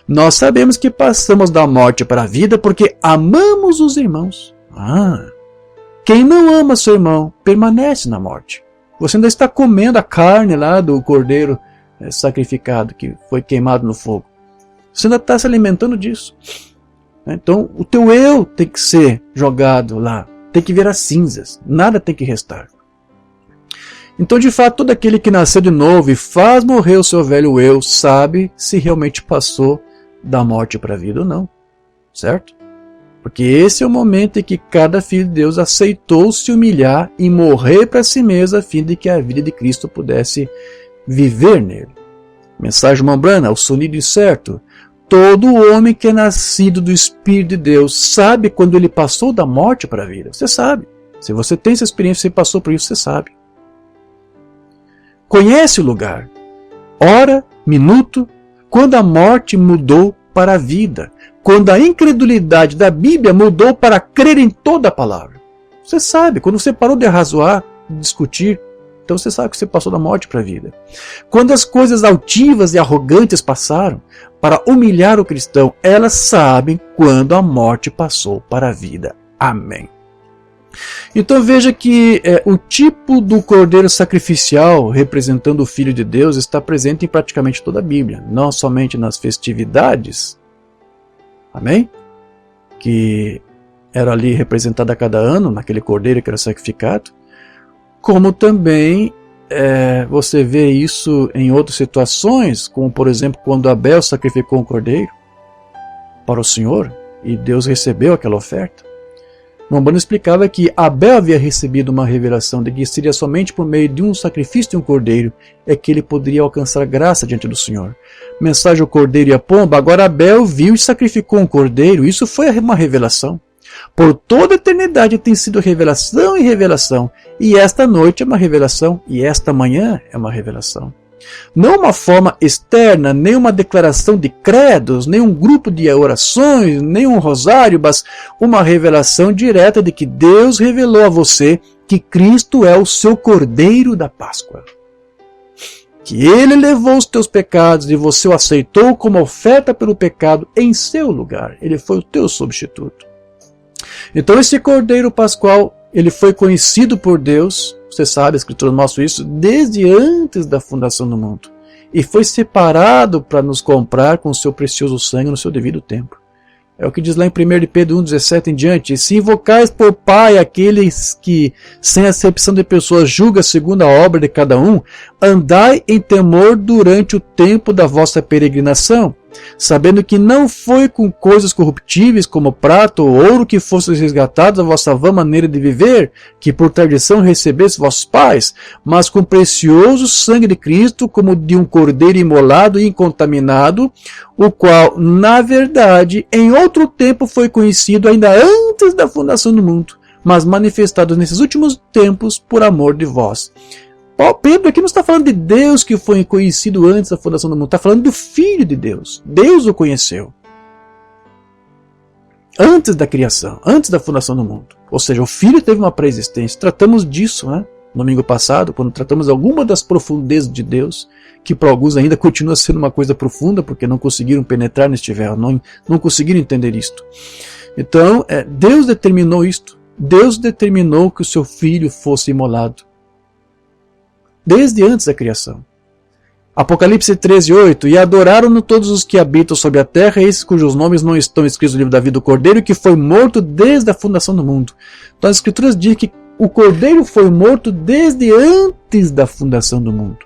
Nós sabemos que passamos da morte para a vida porque amamos os irmãos. Quem não ama seu irmão permanece na morte. Você ainda está comendo a carne lá do cordeiro sacrificado que foi queimado no fogo. Você ainda está se alimentando disso. Então, o teu eu tem que ser jogado lá, tem que virar cinzas, nada tem que restar. Então, de fato, todo aquele que nasceu de novo e faz morrer o seu velho eu, sabe se realmente passou da morte para a vida ou não, certo? Porque esse é o momento em que cada filho de Deus aceitou se humilhar e morrer para si mesmo, a fim de que a vida de Cristo pudesse viver nele. Mensagem Mambrana, o sonido incerto. Todo homem que é nascido do Espírito de Deus sabe quando ele passou da morte para a vida. Você sabe. Se você tem essa experiência, você passou por isso, você sabe. Conhece o lugar, hora, minuto, quando a morte mudou para a vida. Quando a incredulidade da Bíblia mudou para crer em toda a palavra. Você sabe, quando você parou de arrazoar, de discutir, então você sabe que você passou da morte para a vida. Quando as coisas altivas e arrogantes passaram para humilhar o cristão, elas sabem quando a morte passou para a vida. Amém. Então veja que o tipo do cordeiro sacrificial representando o Filho de Deus está presente em praticamente toda a Bíblia, não somente nas festividades, amém? Que era ali representada a cada ano, naquele cordeiro que era sacrificado, como também você vê isso em outras situações, como por exemplo quando Abel sacrificou um cordeiro para o Senhor e Deus recebeu aquela oferta. Mambrana explicava que Abel havia recebido uma revelação de que seria somente por meio de um sacrifício de um cordeiro é que ele poderia alcançar graça diante do Senhor. Mensagem o cordeiro e a pomba, agora Abel viu e sacrificou um cordeiro, isso foi uma revelação. Por toda a eternidade tem sido revelação e revelação, e esta noite é uma revelação, e esta manhã é uma revelação. Não uma forma externa, nem uma declaração de credos, nem um grupo de orações, nem um rosário, mas uma revelação direta de que Deus revelou a você que Cristo é o seu Cordeiro da Páscoa. Que Ele levou os teus pecados e você o aceitou como oferta pelo pecado em seu lugar. Ele foi o teu substituto. Então esse Cordeiro Pascual, ele foi conhecido por Deus, você sabe, a Escritura mostra isso, desde antes da fundação do mundo. E foi separado para nos comprar com o seu precioso sangue no seu devido tempo. É o que diz lá em 1 de Pedro 1,17 em diante. Se invocais por Pai aqueles que, sem acepção de pessoas, julga segundo a obra de cada um, andai em temor durante o tempo da vossa peregrinação, sabendo que não foi com coisas corruptíveis como prata ou ouro que fosseis resgatados a vossa vã maneira de viver, que por tradição recebesse vossos pais, mas com precioso sangue de Cristo, como de um cordeiro imolado e incontaminado, o qual, na verdade, em outro tempo foi conhecido ainda antes da fundação do mundo, mas manifestado nesses últimos tempos por amor de vós. Pedro aqui não está falando de Deus que foi conhecido antes da fundação do mundo, está falando do Filho de Deus. Deus o conheceu antes da criação, antes da fundação do mundo. Ou seja, o Filho teve uma pré-existência. Tratamos disso, né? No domingo passado, quando tratamos alguma das profundezas de Deus, que para alguns ainda continua sendo uma coisa profunda, porque não conseguiram penetrar neste véu, não conseguiram entender isto. Então, Deus determinou isto. Deus determinou que o seu Filho fosse imolado. Desde antes da criação. Apocalipse 13:8. E adoraram-no todos os que habitam sobre a terra, esses cujos nomes não estão escritos no livro da vida do Cordeiro, que foi morto desde a fundação do mundo. Então as Escrituras dizem que o Cordeiro foi morto desde antes da fundação do mundo.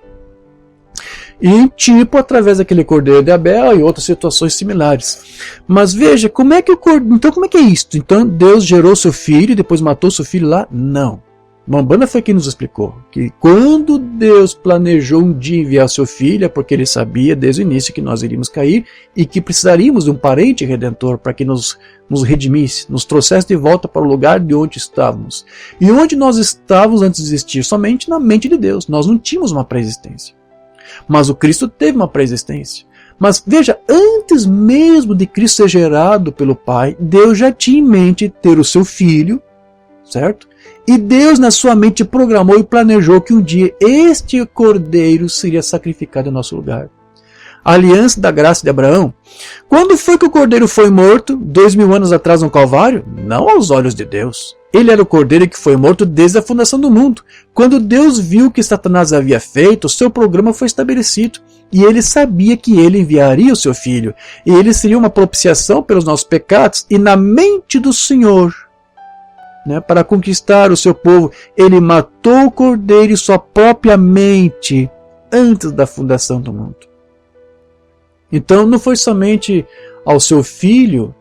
E tipo através daquele Cordeiro de Abel e outras situações similares. Mas veja, como é que então como é que é isto? Então Deus gerou seu filho e depois matou seu filho lá? Não. Mambrana foi quem nos explicou que quando Deus planejou um dia enviar seu filho é porque ele sabia desde o início que nós iríamos cair e que precisaríamos de um parente redentor para que nos redimisse, nos trouxesse de volta para o lugar de onde estávamos. E onde nós estávamos antes de existir? Somente na mente de Deus. Nós não tínhamos uma pré-existência. Mas o Cristo teve uma pré-existência. Mas veja, antes mesmo de Cristo ser gerado pelo Pai, Deus já tinha em mente ter o seu Filho, certo? E Deus na sua mente programou e planejou que um dia este cordeiro seria sacrificado em nosso lugar. A aliança da graça de Abraão. Quando foi que o cordeiro foi morto? 2000 anos atrás no Calvário? Não aos olhos de Deus. Ele era o cordeiro que foi morto desde a fundação do mundo. Quando Deus viu o que Satanás havia feito, o seu programa foi estabelecido. E ele sabia que ele enviaria o seu filho. E ele seria uma propiciação pelos nossos pecados. E na mente do Senhor, para conquistar o seu povo, ele matou o cordeiro em sua própria mente antes da fundação do mundo. Então não foi somente ao seu filho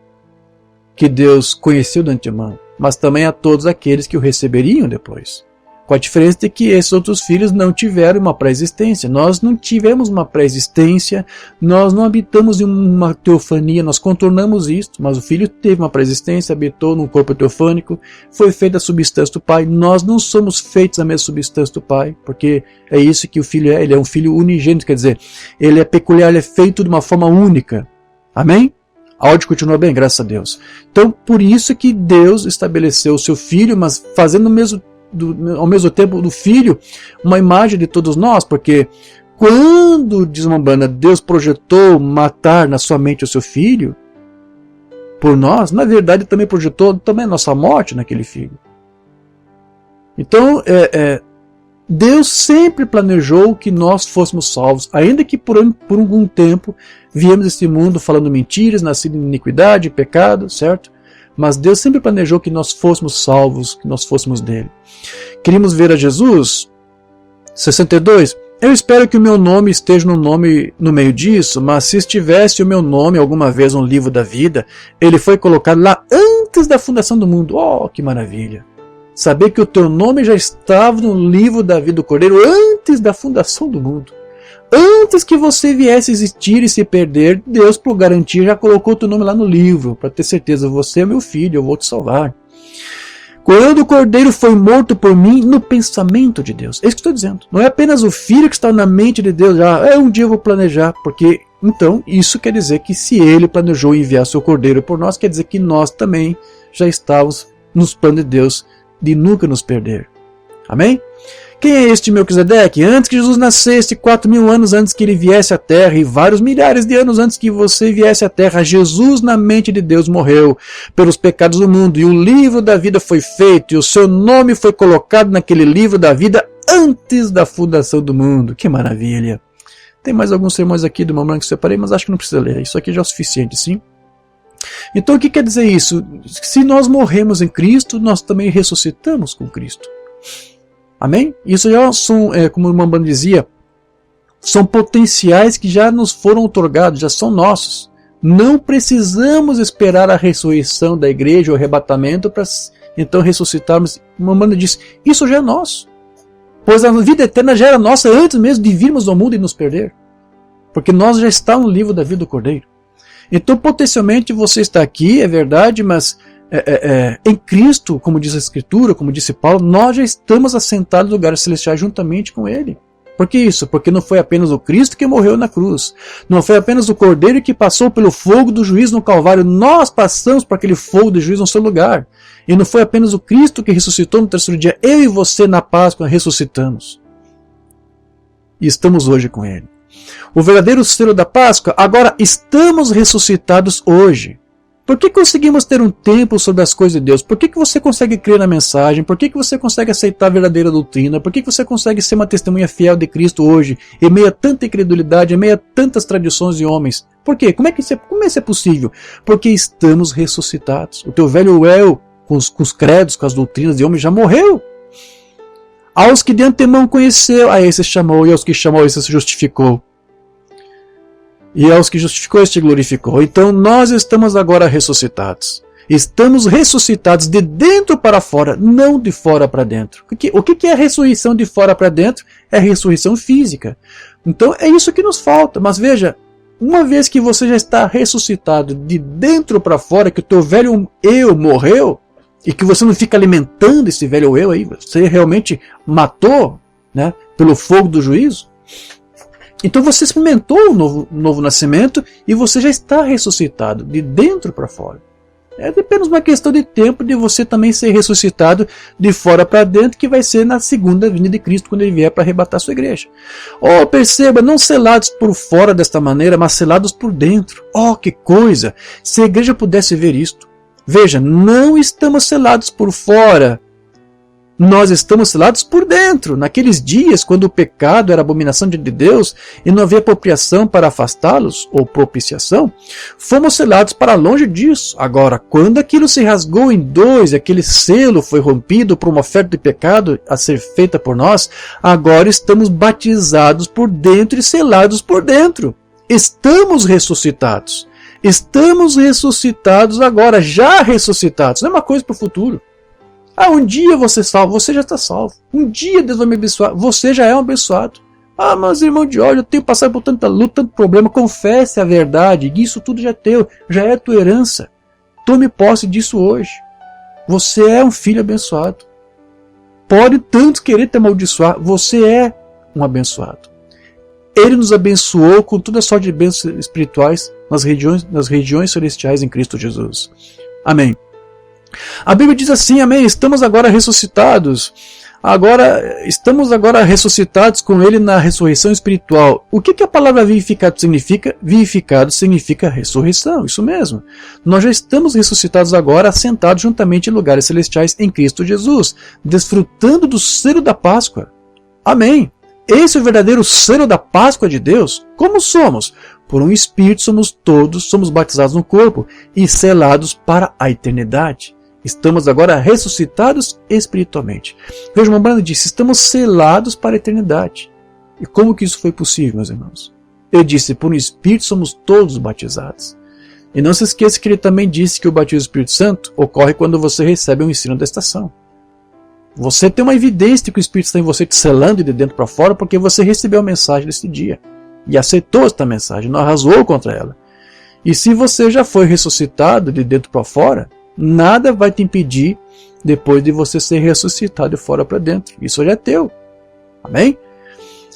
que Deus conheceu de antemão, mas também a todos aqueles que o receberiam depois. Com a diferença de que esses outros filhos não tiveram uma pré-existência. Nós não tivemos uma pré-existência, nós não habitamos em uma teofania, nós contornamos isto, mas o filho teve uma pré-existência, habitou num corpo teofânico, foi feito da substância do Pai. Nós não somos feitos da mesma substância do Pai, porque é isso que o filho é, ele é um filho unigênito, quer dizer, ele é peculiar, ele é feito de uma forma única. Amém? A áudio continua bem, graças a Deus. Então, por isso que Deus estabeleceu o seu filho, mas fazendo ao mesmo tempo do filho uma imagem de todos nós, porque quando, diz uma banda, Deus projetou matar na sua mente o seu filho por nós, na verdade também projetou também a nossa morte naquele filho. Então Deus sempre planejou que nós fôssemos salvos, ainda que por algum tempo viemos a esse mundo falando mentiras, nascido em iniquidade, pecado, certo? Mas Deus sempre planejou que nós fôssemos salvos, que nós fôssemos dele. Queríamos ver a Jesus? 62. Eu espero que o meu nome esteja no meio disso, mas se estivesse o meu nome alguma vez no livro da vida, ele foi colocado lá antes da fundação do mundo. Oh, que maravilha! Saber que o teu nome já estava no livro da vida do Cordeiro antes da fundação do mundo. Antes que você viesse existir e se perder, Deus, por garantia, já colocou o teu nome lá no livro, para ter certeza, você é meu filho, eu vou te salvar. Quando o cordeiro foi morto por mim, no pensamento de Deus. É isso que estou dizendo. Não é apenas o filho que está na mente de Deus, um dia eu vou planejar, porque então isso quer dizer que se ele planejou enviar seu cordeiro por nós, quer dizer que nós também já estávamos nos planos de Deus de nunca nos perder. Amém? Quem é este Melquisedeque? Antes que Jesus nascesse, 4.000 anos antes que ele viesse à Terra e vários milhares de anos antes que você viesse à Terra, Jesus na mente de Deus morreu pelos pecados do mundo e o livro da vida foi feito e o seu nome foi colocado naquele livro da vida antes da fundação do mundo. Que maravilha! Tem mais alguns sermões aqui do Mamãe que eu separei, mas acho que não precisa ler. Isso aqui já é o suficiente, sim? Então o que quer dizer isso? Se nós morremos em Cristo, nós também ressuscitamos com Cristo. Amém? Isso já são, como o Mamãe dizia, são potenciais que já nos foram otorgados, já são nossos. Não precisamos esperar a ressurreição da igreja, o arrebatamento, para então ressuscitarmos. Mamãe disse, isso já é nosso. Pois a vida eterna já era nossa antes mesmo de virmos ao mundo e nos perder. Porque nós já estamos no livro da vida do Cordeiro. Então potencialmente você está aqui, é verdade, mas em Cristo, como diz a Escritura, como disse Paulo, nós já estamos assentados em lugares celestiais juntamente com Ele. Por que isso? Porque não foi apenas o Cristo que morreu na cruz, não foi apenas o Cordeiro que passou pelo fogo do juízo no Calvário, nós passamos por aquele fogo do juízo no seu lugar. E não foi apenas o Cristo que ressuscitou no terceiro dia, eu e você na Páscoa ressuscitamos. E estamos hoje com Ele. O verdadeiro selo da Páscoa, agora estamos ressuscitados hoje. Por que conseguimos ter um tempo sobre as coisas de Deus? Por que você consegue crer na mensagem? Por que você consegue aceitar a verdadeira doutrina? Por que você consegue ser uma testemunha fiel de Cristo hoje, em meio a tanta incredulidade, em meio a tantas tradições de homens? Por quê? Como é que isso é possível? Porque estamos ressuscitados. O teu velho eu, com os credos, com as doutrinas de homens, já morreu. Aos que de antemão conheceu, a esse chamou, e aos que chamou, esse se justificou. E aos que justificou, este glorificou. Então nós estamos agora ressuscitados. Estamos ressuscitados de dentro para fora, não de fora para dentro. O que é a ressurreição de fora para dentro? É a ressurreição física. Então é isso que nos falta. Mas veja, uma vez que você já está ressuscitado de dentro para fora, que o teu velho eu morreu, e que você não fica alimentando esse velho eu aí, você realmente matou, pelo fogo do juízo, Então você experimentou o novo nascimento e você já está ressuscitado, de dentro para fora. É apenas uma questão de tempo de você também ser ressuscitado de fora para dentro, que vai ser na segunda vinda de Cristo, quando ele vier para arrebatar a sua igreja. Oh, perceba, não selados por fora desta maneira, mas selados por dentro. Oh, que coisa! Se a igreja pudesse ver isto. Veja, não estamos selados por fora. Nós estamos selados por dentro. Naqueles dias, quando o pecado era abominação de Deus e não havia apropriação para afastá-los, ou propiciação, fomos selados para longe disso. Agora, quando aquilo se rasgou em dois, aquele selo foi rompido por uma oferta de pecado a ser feita por nós, agora estamos batizados por dentro e selados por dentro. Estamos ressuscitados. Estamos ressuscitados agora, já ressuscitados. Não é uma coisa para o futuro. Ah, um dia você salvo, você já está salvo. Um dia Deus vai me abençoar, você já é um abençoado. Ah, mas irmão de ódio, eu tenho passado por tanta luta, tanto problema. Confesse a verdade, isso tudo já é teu, já é tua herança. Tome posse disso hoje. Você é um filho abençoado. Pode tanto querer te amaldiçoar, você é um abençoado. Ele nos abençoou com toda a sorte de bênçãos espirituais nas regiões celestiais em Cristo Jesus. Amém. A Bíblia diz assim, amém, estamos agora ressuscitados. Estamos agora ressuscitados com ele na ressurreição espiritual. O que a palavra vivificado significa? Vivificado significa ressurreição, isso mesmo. Nós já estamos ressuscitados agora, assentados juntamente em lugares celestiais em Cristo Jesus, desfrutando do selo da Páscoa. Amém. Esse é o verdadeiro selo da Páscoa de Deus. Como somos? Por um Espírito somos batizados no corpo e selados para a eternidade. Estamos agora ressuscitados espiritualmente. Veja, uma banda disse, estamos selados para a eternidade. E como que isso foi possível, meus irmãos? Ele disse, por um Espírito somos todos batizados. E não se esqueça que ele também disse que o batismo do Espírito Santo ocorre quando você recebe um ensino da estação. Você tem uma evidência de que o Espírito está em você te selando de dentro para fora porque você recebeu a mensagem desse dia. E aceitou esta mensagem, não arrasou contra ela. E se você já foi ressuscitado de dentro para fora, nada vai te impedir depois de você ser ressuscitado de fora para dentro. Isso já é teu. Amém?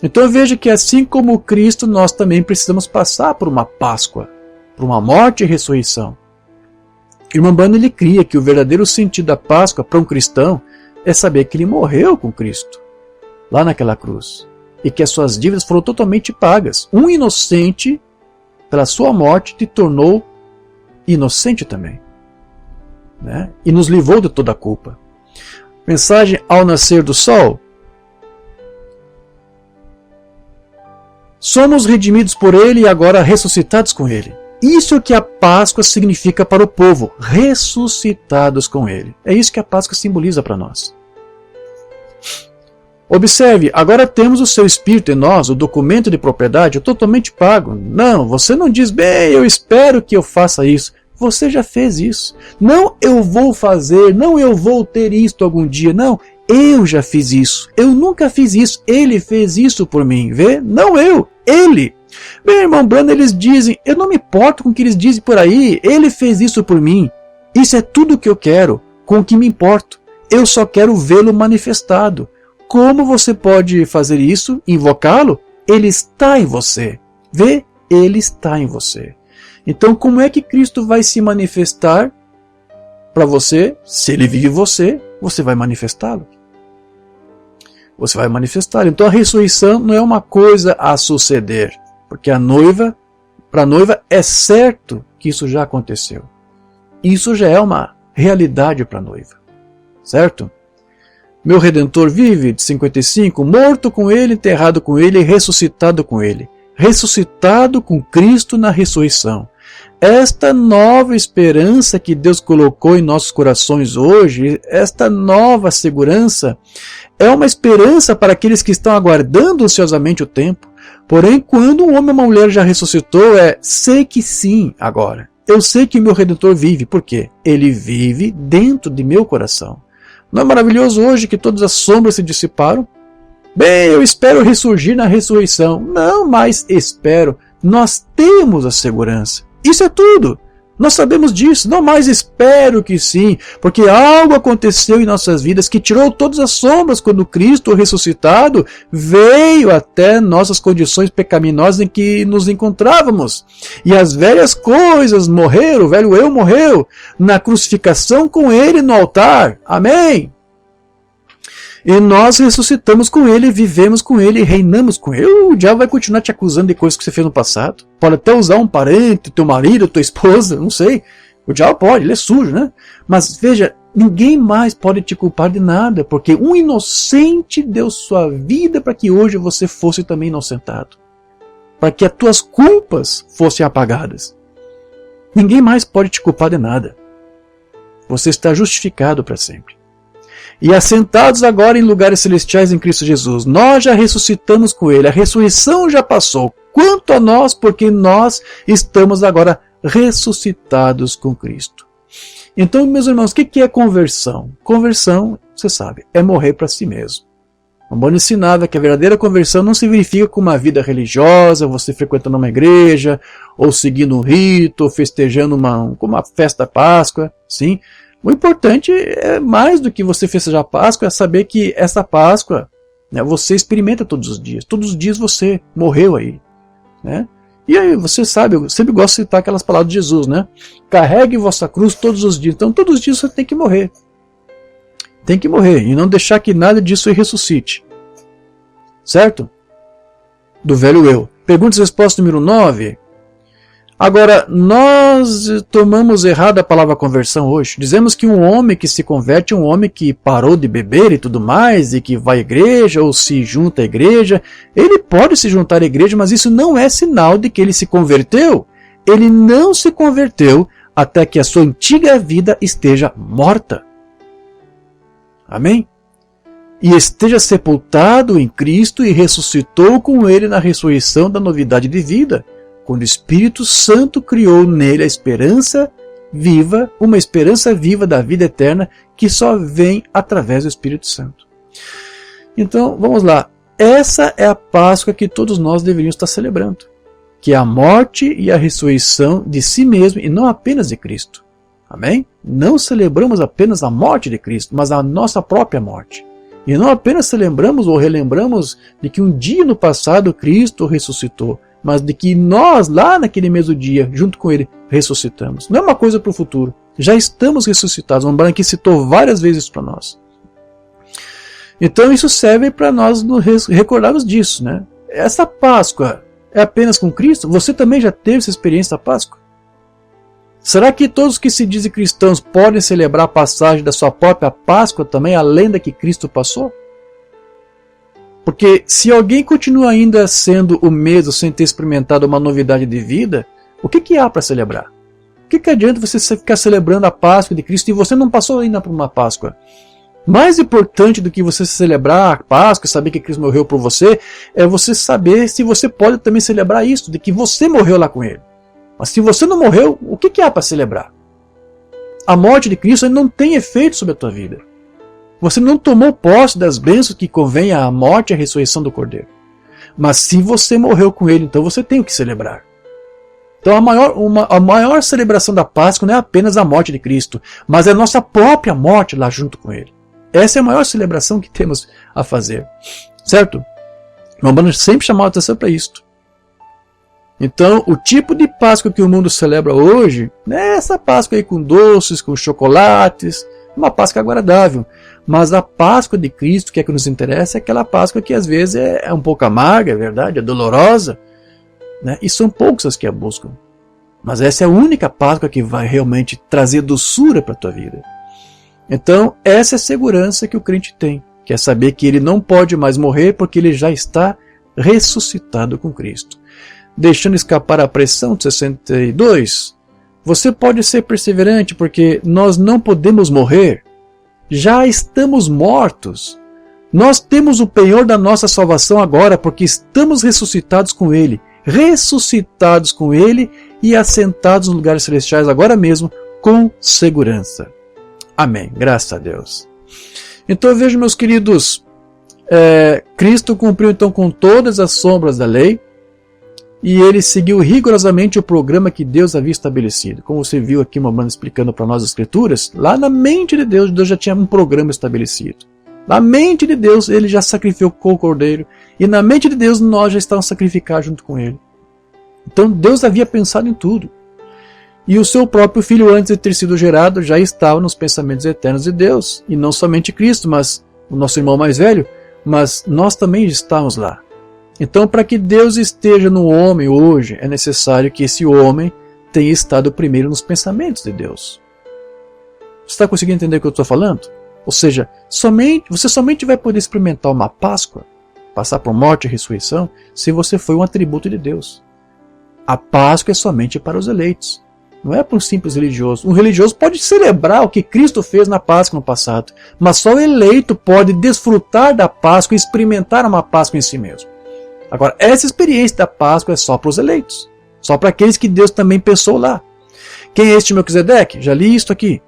Então veja que assim como Cristo, nós também precisamos passar por uma Páscoa, por uma morte e ressurreição. Irmão Branham, ele cria que o verdadeiro sentido da Páscoa para um cristão é saber que ele morreu com Cristo, lá naquela cruz, e que as suas dívidas foram totalmente pagas. Um inocente, pela sua morte, te tornou inocente também, né? E nos livrou de toda a culpa. Mensagem ao nascer do sol. Somos redimidos por ele e agora ressuscitados com ele. Isso é o que a Páscoa significa para o povo, ressuscitados com ele. É isso que a Páscoa simboliza para nós. Observe, agora temos o seu Espírito em nós, o documento de propriedade, totalmente pago. Não, você não diz, bem, eu espero que eu faça isso. Você já fez isso. Não, eu vou fazer, não, eu vou ter isto algum dia. Não, eu já fiz isso. Eu nunca fiz isso. Ele fez isso por mim. Vê? Não eu, ele. Meu irmão Branham, eles dizem, eu não me importo com o que eles dizem por aí, ele fez isso por mim. Isso é tudo o que eu quero, com o que me importo. Eu só quero vê-lo manifestado. Como você pode fazer isso? Invocá-lo? Ele está em você. Vê? Ele está em você. Então como é que Cristo vai se manifestar para você? Se ele vive em você, você vai manifestá-lo. Você vai manifestar. Então a ressurreição não é uma coisa a suceder. Porque para a noiva é certo que isso já aconteceu. Isso já é uma realidade para a noiva. Certo? Meu Redentor vive, de 55, morto com ele, enterrado com ele e ressuscitado com ele. Ressuscitado com Cristo na ressurreição. Esta nova esperança que Deus colocou em nossos corações hoje, esta nova segurança, é uma esperança para aqueles que estão aguardando ansiosamente o tempo. Porém, quando um homem ou uma mulher já ressuscitou, sei que sim agora. Eu sei que meu Redentor vive. Por quê? Ele vive dentro de meu coração. Não é maravilhoso hoje que todas as sombras se dissiparam? Bem, eu espero ressurgir na ressurreição. Não, mas espero. Nós temos a segurança. Isso é tudo. Nós sabemos disso, não, mas espero que sim, porque algo aconteceu em nossas vidas que tirou todas as sombras quando Cristo ressuscitado veio até nossas condições pecaminosas em que nos encontrávamos. E as velhas coisas morreram, o velho eu morreu na crucificação com ele no altar. Amém? E nós ressuscitamos com ele, vivemos com ele, reinamos com ele. O diabo vai continuar te acusando de coisas que você fez no passado. Pode até usar um parente, teu marido, tua esposa, não sei. O diabo pode, ele é sujo, né? Mas veja, ninguém mais pode te culpar de nada, porque um inocente deu sua vida para que hoje você fosse também inocentado. Para que as tuas culpas fossem apagadas. Ninguém mais pode te culpar de nada. Você está justificado para sempre. E assentados agora em lugares celestiais em Cristo Jesus, nós já ressuscitamos com ele, a ressurreição já passou. Quanto a nós, porque nós estamos agora ressuscitados com Cristo. Então, meus irmãos, o que é conversão? Conversão, você sabe, é morrer para si mesmo. Ambano ensinava que a verdadeira conversão não se verifica com uma vida religiosa, você frequentando uma igreja, ou seguindo um rito, ou festejando uma festa da Páscoa, sim. O importante é mais do que você festejar a Páscoa, é saber que essa Páscoa, né, você experimenta todos os dias. Todos os dias você morreu aí. Né? E aí você sabe, eu sempre gosto de citar aquelas palavras de Jesus, né? Carregue vossa cruz todos os dias. Então todos os dias você tem que morrer. Tem que morrer e não deixar que nada disso ressuscite. Certo? Do velho eu. Pergunta e resposta número 9. Agora, nós tomamos errado a palavra conversão hoje. Dizemos que um homem que se converte é um homem que parou de beber e tudo mais, e que vai à igreja ou se junta à igreja. Ele pode se juntar à igreja, mas isso não é sinal de que ele se converteu. Ele não se converteu até que a sua antiga vida esteja morta. Amém? E esteja sepultado em Cristo e ressuscitou com ele na ressurreição da novidade de vida. Quando o Espírito Santo criou nele a esperança viva, uma esperança viva da vida eterna que só vem através do Espírito Santo. Então, vamos lá. Essa é a Páscoa que todos nós deveríamos estar celebrando, que é a morte e a ressurreição de si mesmo e não apenas de Cristo. Amém? Não celebramos apenas a morte de Cristo, mas a nossa própria morte. E não apenas celebramos ou relembramos de que um dia no passado Cristo ressuscitou, mas de que nós, lá naquele mesmo dia, junto com ele, ressuscitamos. Não é uma coisa para o futuro. Já estamos ressuscitados. O Branco citou várias vezes para nós. Então isso serve para nós nos recordarmos disso. Né? Essa Páscoa é apenas com Cristo? Você também já teve essa experiência da Páscoa? Será que todos que se dizem cristãos podem celebrar a passagem da sua própria Páscoa também, além da que Cristo passou? Porque se alguém continua ainda sendo o mesmo sem ter experimentado uma novidade de vida, o que há para celebrar? O que adianta você ficar celebrando a Páscoa de Cristo e você não passou ainda por uma Páscoa? Mais importante do que você celebrar a Páscoa e saber que Cristo morreu por você, é você saber se você pode também celebrar isso, de que você morreu lá com ele. Mas se você não morreu, o que há para celebrar? A morte de Cristo não tem efeito sobre a tua vida. Você não tomou posse das bênçãos que convém à morte e à ressurreição do Cordeiro. Mas se você morreu com ele, então você tem o que celebrar. Então a maior celebração da Páscoa não é apenas a morte de Cristo, mas é a nossa própria morte lá junto com ele. Essa é a maior celebração que temos a fazer. Certo? Vamos sempre chamar a atenção para isto. Então, o tipo de Páscoa que o mundo celebra hoje, não é essa Páscoa aí com doces, com chocolates, uma Páscoa agradável. Mas a Páscoa de Cristo, que é que nos interessa, é aquela Páscoa que às vezes é um pouco amarga, é verdade, é dolorosa, né? E são poucos as que a buscam. Mas essa é a única Páscoa que vai realmente trazer doçura para a tua vida. Então, essa é a segurança que o crente tem, que é saber que ele não pode mais morrer porque ele já está ressuscitado com Cristo. Deixando escapar a pressão de 62, você pode ser perseverante porque nós não podemos morrer. Já estamos mortos. Nós temos o penhor da nossa salvação agora porque estamos ressuscitados com Ele. Ressuscitados com Ele e assentados nos lugares celestiais agora mesmo com segurança. Amém. Graças a Deus. Então vejo, meus queridos, Cristo cumpriu então com todas as sombras da lei. e ele seguiu rigorosamente o programa que Deus havia estabelecido. Como você viu aqui uma banda explicando para nós as Escrituras, lá na mente de Deus, Deus já tinha um programa estabelecido. Na mente de Deus, ele já sacrificou o cordeiro, e na mente de Deus nós já estávamos a sacrificar junto com ele. Então Deus havia pensado em tudo. E o seu próprio filho, antes de ter sido gerado, já estava nos pensamentos eternos de Deus. E não somente Cristo, mas o nosso irmão mais velho, mas nós também estávamos lá. Então, para que Deus esteja no homem hoje, é necessário que esse homem tenha estado primeiro nos pensamentos de Deus. Você está conseguindo entender o que eu estou falando? Ou seja, você somente vai poder experimentar uma Páscoa, passar por morte e ressurreição, se você foi um atributo de Deus. A Páscoa é somente para os eleitos. Não é para um simples religioso. Um religioso pode celebrar o que Cristo fez na Páscoa no passado, mas só o eleito pode desfrutar da Páscoa e experimentar uma Páscoa em si mesmo. Agora, essa experiência da Páscoa é só para os eleitos, só para aqueles que Deus também pensou lá. Quem é este Melquisedeque? Já li isto aqui.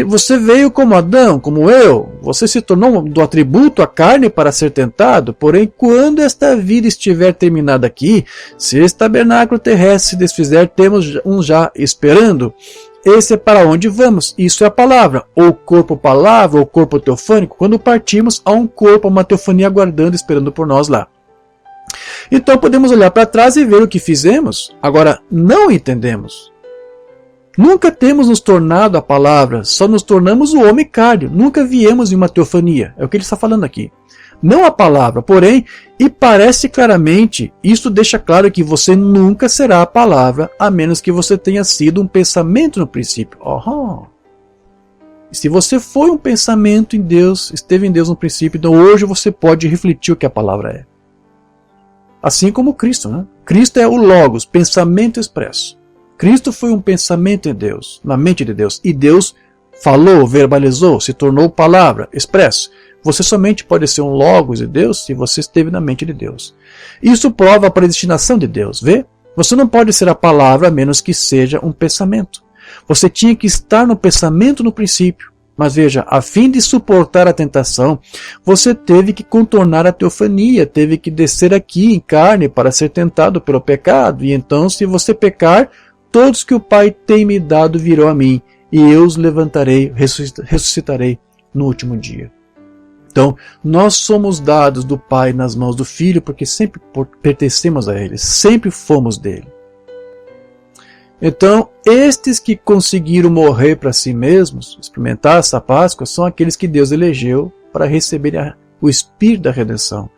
Você veio como Adão, como eu. Você se tornou do atributo a carne para ser tentado. Porém, quando esta vida estiver terminada aqui, se esse tabernáculo terrestre se desfizer, temos um já esperando. Esse é para onde vamos. Isso é a palavra. Ou corpo palavra, ou corpo teofânico. Quando partimos, há um corpo, uma teofania aguardando, esperando por nós lá. Então podemos olhar para trás e ver o que fizemos. Agora, não entendemos. Nunca temos nos tornado a palavra, só nos tornamos o homem carne. Nunca viemos em uma teofania. É o que ele está falando aqui. Não a palavra, porém, e parece claramente, isto deixa claro que você nunca será a palavra, a menos que você tenha sido um pensamento no princípio. E se você foi um pensamento em Deus, esteve em Deus no princípio, então hoje você pode refletir o que a palavra é. Assim como Cristo, né? Cristo é o Logos, pensamento expresso. Cristo foi um pensamento em Deus, na mente de Deus. E Deus falou, verbalizou, se tornou palavra, expresso. Você somente pode ser um Logos de Deus se você esteve na mente de Deus. Isso prova a predestinação de Deus, vê? Você não pode ser a palavra a menos que seja um pensamento. Você tinha que estar no pensamento no princípio. Mas veja, a fim de suportar a tentação, você teve que contornar a teofania, teve que descer aqui em carne para ser tentado pelo pecado. E então, se você pecar, todos que o Pai tem me dado virão a mim, e eu os levantarei, ressuscitarei no último dia. Então, nós somos dados do Pai nas mãos do Filho, porque sempre pertencemos a Ele, sempre fomos dele. Então, estes que conseguiram morrer para si mesmos, experimentar essa Páscoa, são aqueles que Deus elegeu para receber o Espírito da redenção.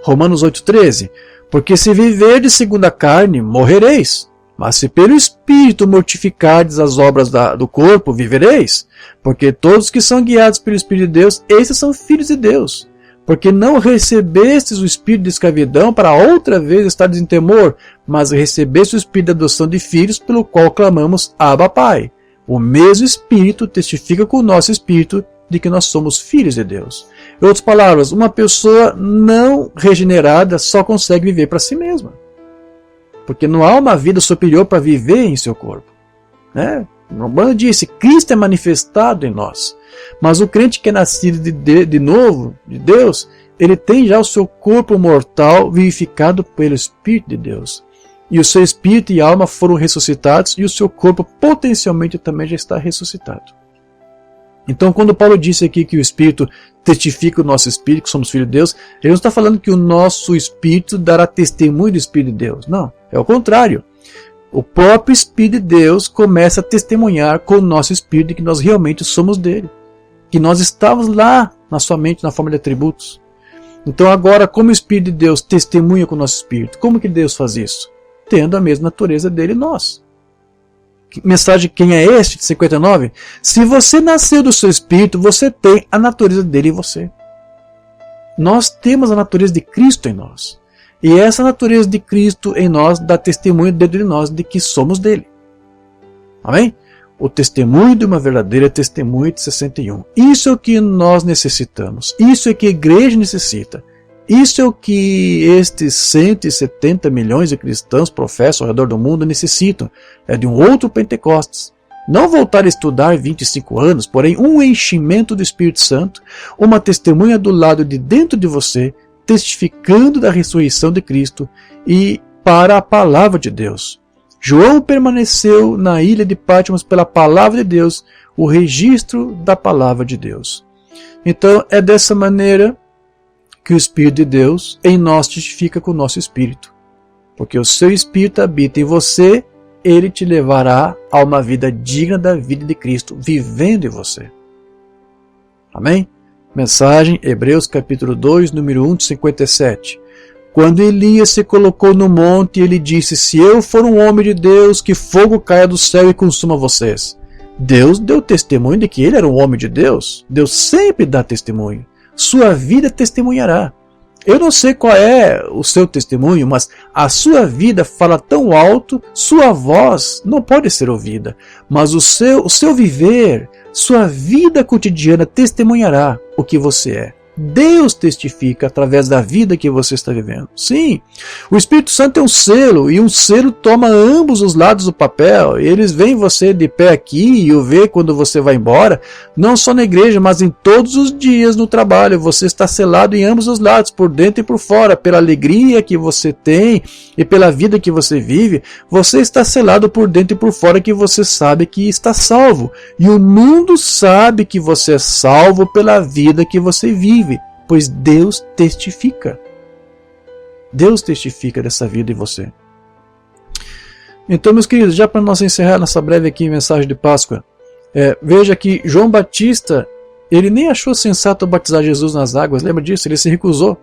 Romanos 8,13. Porque se viverdes segundo a carne, morrereis. Mas se pelo Espírito mortificardes as obras do corpo, vivereis. Porque todos que são guiados pelo Espírito de Deus, esses são filhos de Deus. Porque não recebestes o Espírito de escravidão para outra vez estares em temor, mas recebeste o Espírito de adoção de filhos, pelo qual clamamos, Abba, Pai. O mesmo Espírito testifica com o nosso Espírito de que nós somos filhos de Deus. Em outras palavras, uma pessoa não regenerada só consegue viver para si mesma. Porque não há uma vida superior para viver em seu corpo. Romano disse, Cristo é manifestado em nós. Mas o crente que é nascido de novo, de Deus, ele tem já o seu corpo mortal vivificado pelo Espírito de Deus. E o seu espírito e alma foram ressuscitados e o seu corpo potencialmente também já está ressuscitado. Então, quando Paulo disse aqui que o Espírito testifica o nosso Espírito, que somos filhos de Deus, ele não está falando que o nosso Espírito dará testemunho do Espírito de Deus. Não, é o contrário. O próprio Espírito de Deus começa a testemunhar com o nosso Espírito de que nós realmente somos dele. Que nós estávamos lá na sua mente, na forma de atributos. Então agora, como o Espírito de Deus testemunha com o nosso Espírito? Como que Deus faz isso? Tendo a mesma natureza dele em nós. Mensagem quem é este, de 59? Se você nasceu do seu Espírito, você tem a natureza dele em você. Nós temos a natureza de Cristo em nós. E essa natureza de Cristo em nós dá testemunho dentro de nós de que somos dele. Amém? O testemunho de uma verdadeira testemunha de 61. Isso é o que nós necessitamos. Isso é o que a igreja necessita. Isso é o que estes 170 milhões de cristãos professam ao redor do mundo necessitam. É de um outro Pentecostes. Não voltar a estudar 25 anos, porém um enchimento do Espírito Santo, uma testemunha do lado de dentro de você, testificando da ressurreição de Cristo e para a palavra de Deus. João permaneceu na ilha de Patmos pela palavra de Deus, o registro da palavra de Deus. Então é dessa maneira que o Espírito de Deus em nós testifica com o nosso espírito. Porque o seu Espírito habita em você, ele te levará a uma vida digna da vida de Cristo, vivendo em você. Amém? Mensagem, Hebreus capítulo 2, número 1 de 57. Quando Elias se colocou no monte, ele disse: se eu for um homem de Deus, que fogo caia do céu e consuma vocês. Deus deu testemunho de que ele era um homem de Deus. Deus sempre dá testemunho. Sua vida testemunhará. Eu não sei qual é o seu testemunho, mas a sua vida fala tão alto, sua voz não pode ser ouvida. Mas o seu viver, sua vida cotidiana testemunhará o que você é. Deus testifica através da vida que você está vivendo. Sim, o Espírito Santo é um selo, e um selo toma ambos os lados do papel. Eles veem você de pé aqui e o vê quando você vai embora, não só na igreja, mas em todos os dias no trabalho. Você está selado em ambos os lados, por dentro e por fora, pela alegria que você tem e pela vida que você vive. Você está selado por dentro e por fora, que você sabe que está salvo. E o mundo sabe que você é salvo pela vida que você vive. Pois Deus testifica. Deus testifica dessa vida em você. Então, meus queridos, já para nós encerrar nossa breve aqui mensagem de Páscoa, veja que João Batista, ele nem achou sensato batizar Jesus nas águas, lembra disso? Ele se recusou.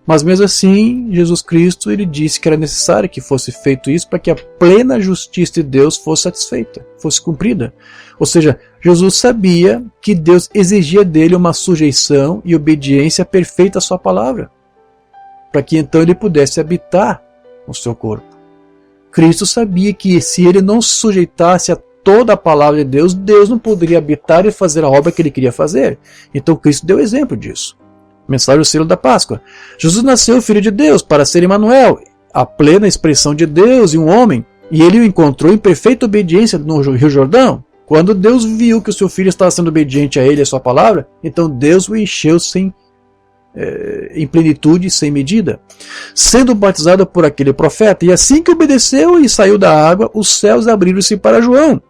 Mas mesmo assim, Jesus Cristo, ele disse que era necessário que fosse feito isso para que a plena justiça de Deus fosse satisfeita, fosse cumprida. Ou seja, Jesus sabia que Deus exigia dele uma sujeição e obediência perfeita à sua palavra, para que então ele pudesse habitar no seu corpo. Cristo sabia que se ele não se sujeitasse a toda a palavra de Deus, Deus não poderia habitar e fazer a obra que ele queria fazer. Então Cristo deu exemplo disso. Mensagem do selo da Páscoa. Jesus nasceu filho de Deus para ser Emanuel, a plena expressão de Deus e um homem, e ele o encontrou em perfeita obediência no Rio Jordão. Quando Deus viu que o seu filho estava sendo obediente a ele e a sua palavra, então Deus o encheu em plenitude, sem medida, sendo batizado por aquele profeta. E assim que obedeceu e saiu da água, os céus abriram-se para João.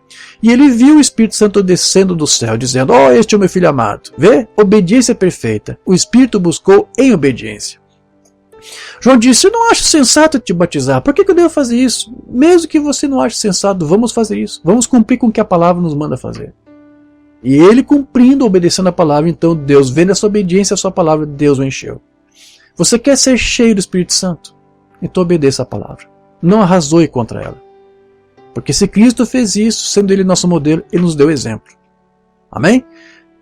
E ele viu o Espírito Santo descendo do céu, dizendo: ó, este é o meu filho amado. Vê? Obediência perfeita. O Espírito buscou em obediência. João disse: eu não acho sensato te batizar. Por que eu devo fazer isso? Mesmo que você não ache sensato, vamos fazer isso. Vamos cumprir com o que a palavra nos manda fazer. E ele cumprindo, obedecendo a palavra, então Deus, vendo essa obediência à sua palavra, Deus o encheu. Você quer ser cheio do Espírito Santo? Então obedeça a palavra. Não arrazoe contra ela. Porque se Cristo fez isso, sendo ele nosso modelo, ele nos deu exemplo. Amém?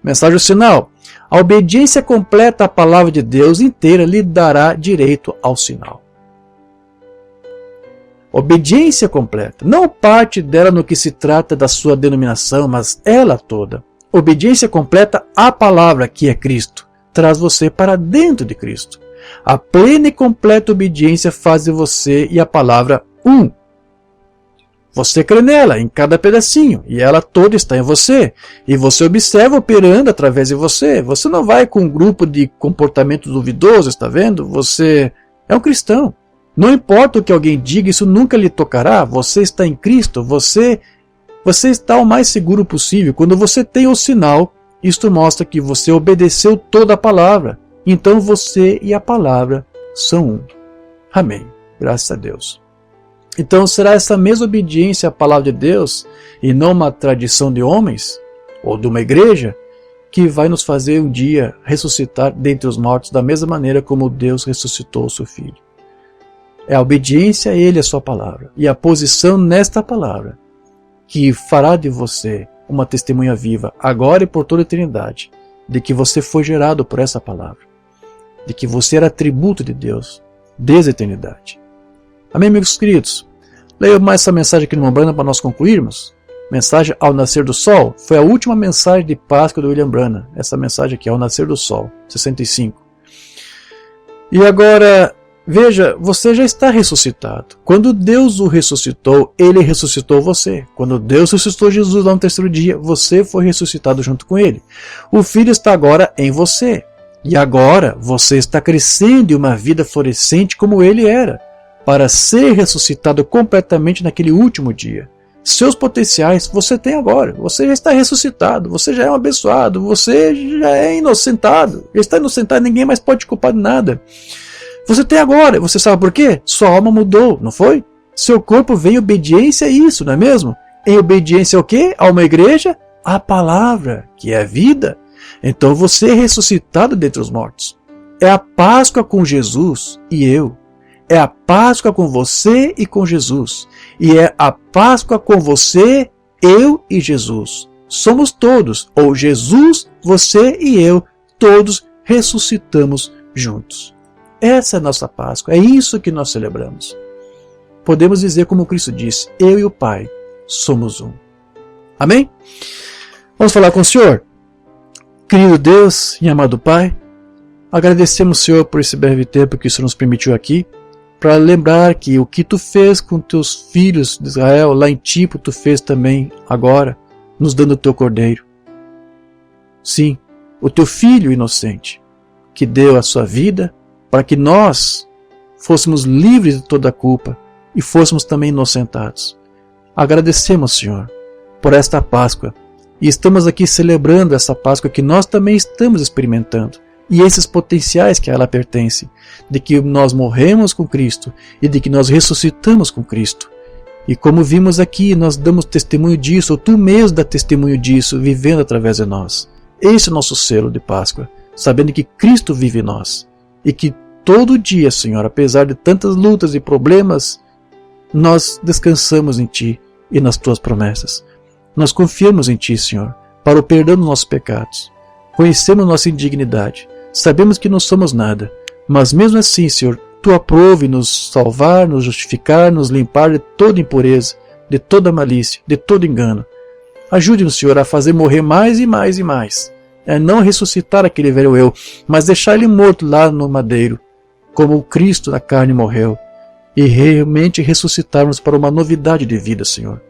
Mensagem sinal. A obediência completa à palavra de Deus inteira lhe dará direito ao sinal. Obediência completa. Não parte dela no que se trata da sua denominação, mas ela toda. Obediência completa à palavra, que é Cristo, traz você para dentro de Cristo. A plena e completa obediência faz de você e a palavra um. Você crê nela, em cada pedacinho, e ela toda está em você. E você observa operando através de você. Você não vai com um grupo de comportamento duvidoso, está vendo? Você é um cristão. Não importa o que alguém diga, isso nunca lhe tocará. Você está em Cristo, você está o mais seguro possível. Quando você tem o sinal, isto mostra que você obedeceu toda a palavra. Então você e a palavra são um. Amém. Graças a Deus. Então será essa mesma obediência à palavra de Deus, e não uma tradição de homens, ou de uma igreja, que vai nos fazer um dia ressuscitar dentre os mortos da mesma maneira como Deus ressuscitou o seu Filho. É a obediência a Ele e a sua palavra, e a posição nesta palavra, que fará de você uma testemunha viva, agora e por toda a eternidade, de que você foi gerado por essa palavra, de que você era atributo de Deus desde a eternidade. Amém, amigos queridos? Leia mais essa mensagem aqui no William Branham para nós concluirmos. Mensagem ao nascer do sol. Foi a última mensagem de Páscoa do William Branham. Essa mensagem aqui, ao nascer do sol, 65. E agora, veja, você já está ressuscitado. Quando Deus o ressuscitou, Ele ressuscitou você. Quando Deus ressuscitou Jesus lá no terceiro dia, você foi ressuscitado junto com Ele. O Filho está agora em você. E agora você está crescendo em uma vida florescente como Ele era. para ser ressuscitado completamente naquele último dia. Seus potenciais você tem agora. Você já está ressuscitado, você já é um abençoado, você já é inocentado. Já está inocentado, ninguém mais pode te culpar de nada. Você tem agora, você sabe por quê? Sua alma mudou, não foi? Seu corpo vem em obediência a isso, não é mesmo? Em obediência ao quê? A uma igreja? A palavra, que é a vida. Então você é ressuscitado dentre os mortos. É a Páscoa com Jesus e eu. É a Páscoa com você e com Jesus. E é a Páscoa com você, eu e Jesus. Somos todos, ou Jesus, você e eu, todos ressuscitamos juntos. Essa é a nossa Páscoa, é isso que nós celebramos. Podemos dizer como Cristo disse, eu e o Pai somos um. Amém? Vamos falar com o Senhor? Querido Deus e amado Pai, agradecemos, Senhor, por esse breve tempo que o Senhor nos permitiu aqui, para lembrar que o que Tu fez com Teus filhos de Israel, lá em Tipo, Tu fez também agora, nos dando o Teu Cordeiro. Sim, o Teu Filho inocente, que deu a sua vida para que nós fôssemos livres de toda a culpa e fôssemos também inocentados. Agradecemos, Senhor, por esta Páscoa, e estamos aqui celebrando essa Páscoa que nós também estamos experimentando. E esses potenciais que a ela pertencem, de que nós morremos com Cristo e de que nós ressuscitamos com Cristo. E como vimos aqui, nós damos testemunho disso, ou Tu mesmo dá testemunho disso, vivendo através de nós. Esse é o nosso selo de Páscoa, sabendo que Cristo vive em nós. E que todo dia, Senhor, apesar de tantas lutas e problemas, nós descansamos em Ti e nas Tuas promessas. Nós confiamos em Ti, Senhor, para o perdão dos nossos pecados. Conhecemos nossa indignidade. Sabemos que não somos nada, mas mesmo assim, Senhor, Tu aprove nos salvar, nos justificar, nos limpar de toda impureza, de toda malícia, de todo engano. Ajude-nos, Senhor, a fazer morrer mais e mais e mais. A não ressuscitar aquele velho eu, mas deixar ele morto lá no madeiro, como o Cristo na carne morreu, e realmente ressuscitarmos para uma novidade de vida, Senhor.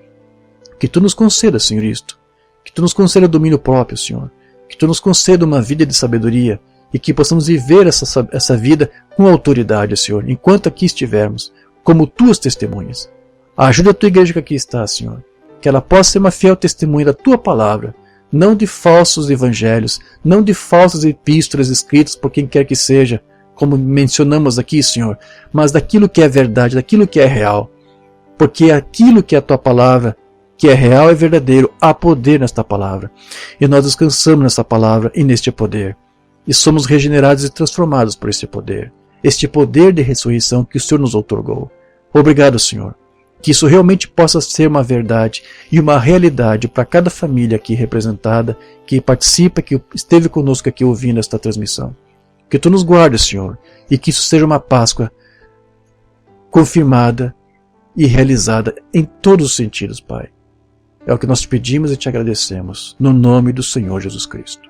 Que Tu nos conceda, Senhor, isto. Que Tu nos conceda domínio próprio, Senhor. Que Tu nos conceda uma vida de sabedoria, e que possamos viver essa vida com autoridade, Senhor, enquanto aqui estivermos, como Tuas testemunhas. Ajuda a Tua igreja que aqui está, Senhor, que ela possa ser uma fiel testemunha da Tua palavra, não de falsos evangelhos, não de falsas epístolas escritas por quem quer que seja, como mencionamos aqui, Senhor, mas daquilo que é verdade, daquilo que é real. Porque aquilo que é a Tua palavra, que é real e verdadeiro, há poder nesta palavra. E nós descansamos nessa palavra e neste poder. E somos regenerados e transformados por este poder de ressurreição que o Senhor nos outorgou. Obrigado, Senhor, que isso realmente possa ser uma verdade e uma realidade para cada família aqui representada, que participa, que esteve conosco aqui ouvindo esta transmissão. Que Tu nos guarde, Senhor, e que isso seja uma Páscoa confirmada e realizada em todos os sentidos, Pai. É o que nós te pedimos e te agradecemos, no nome do Senhor Jesus Cristo.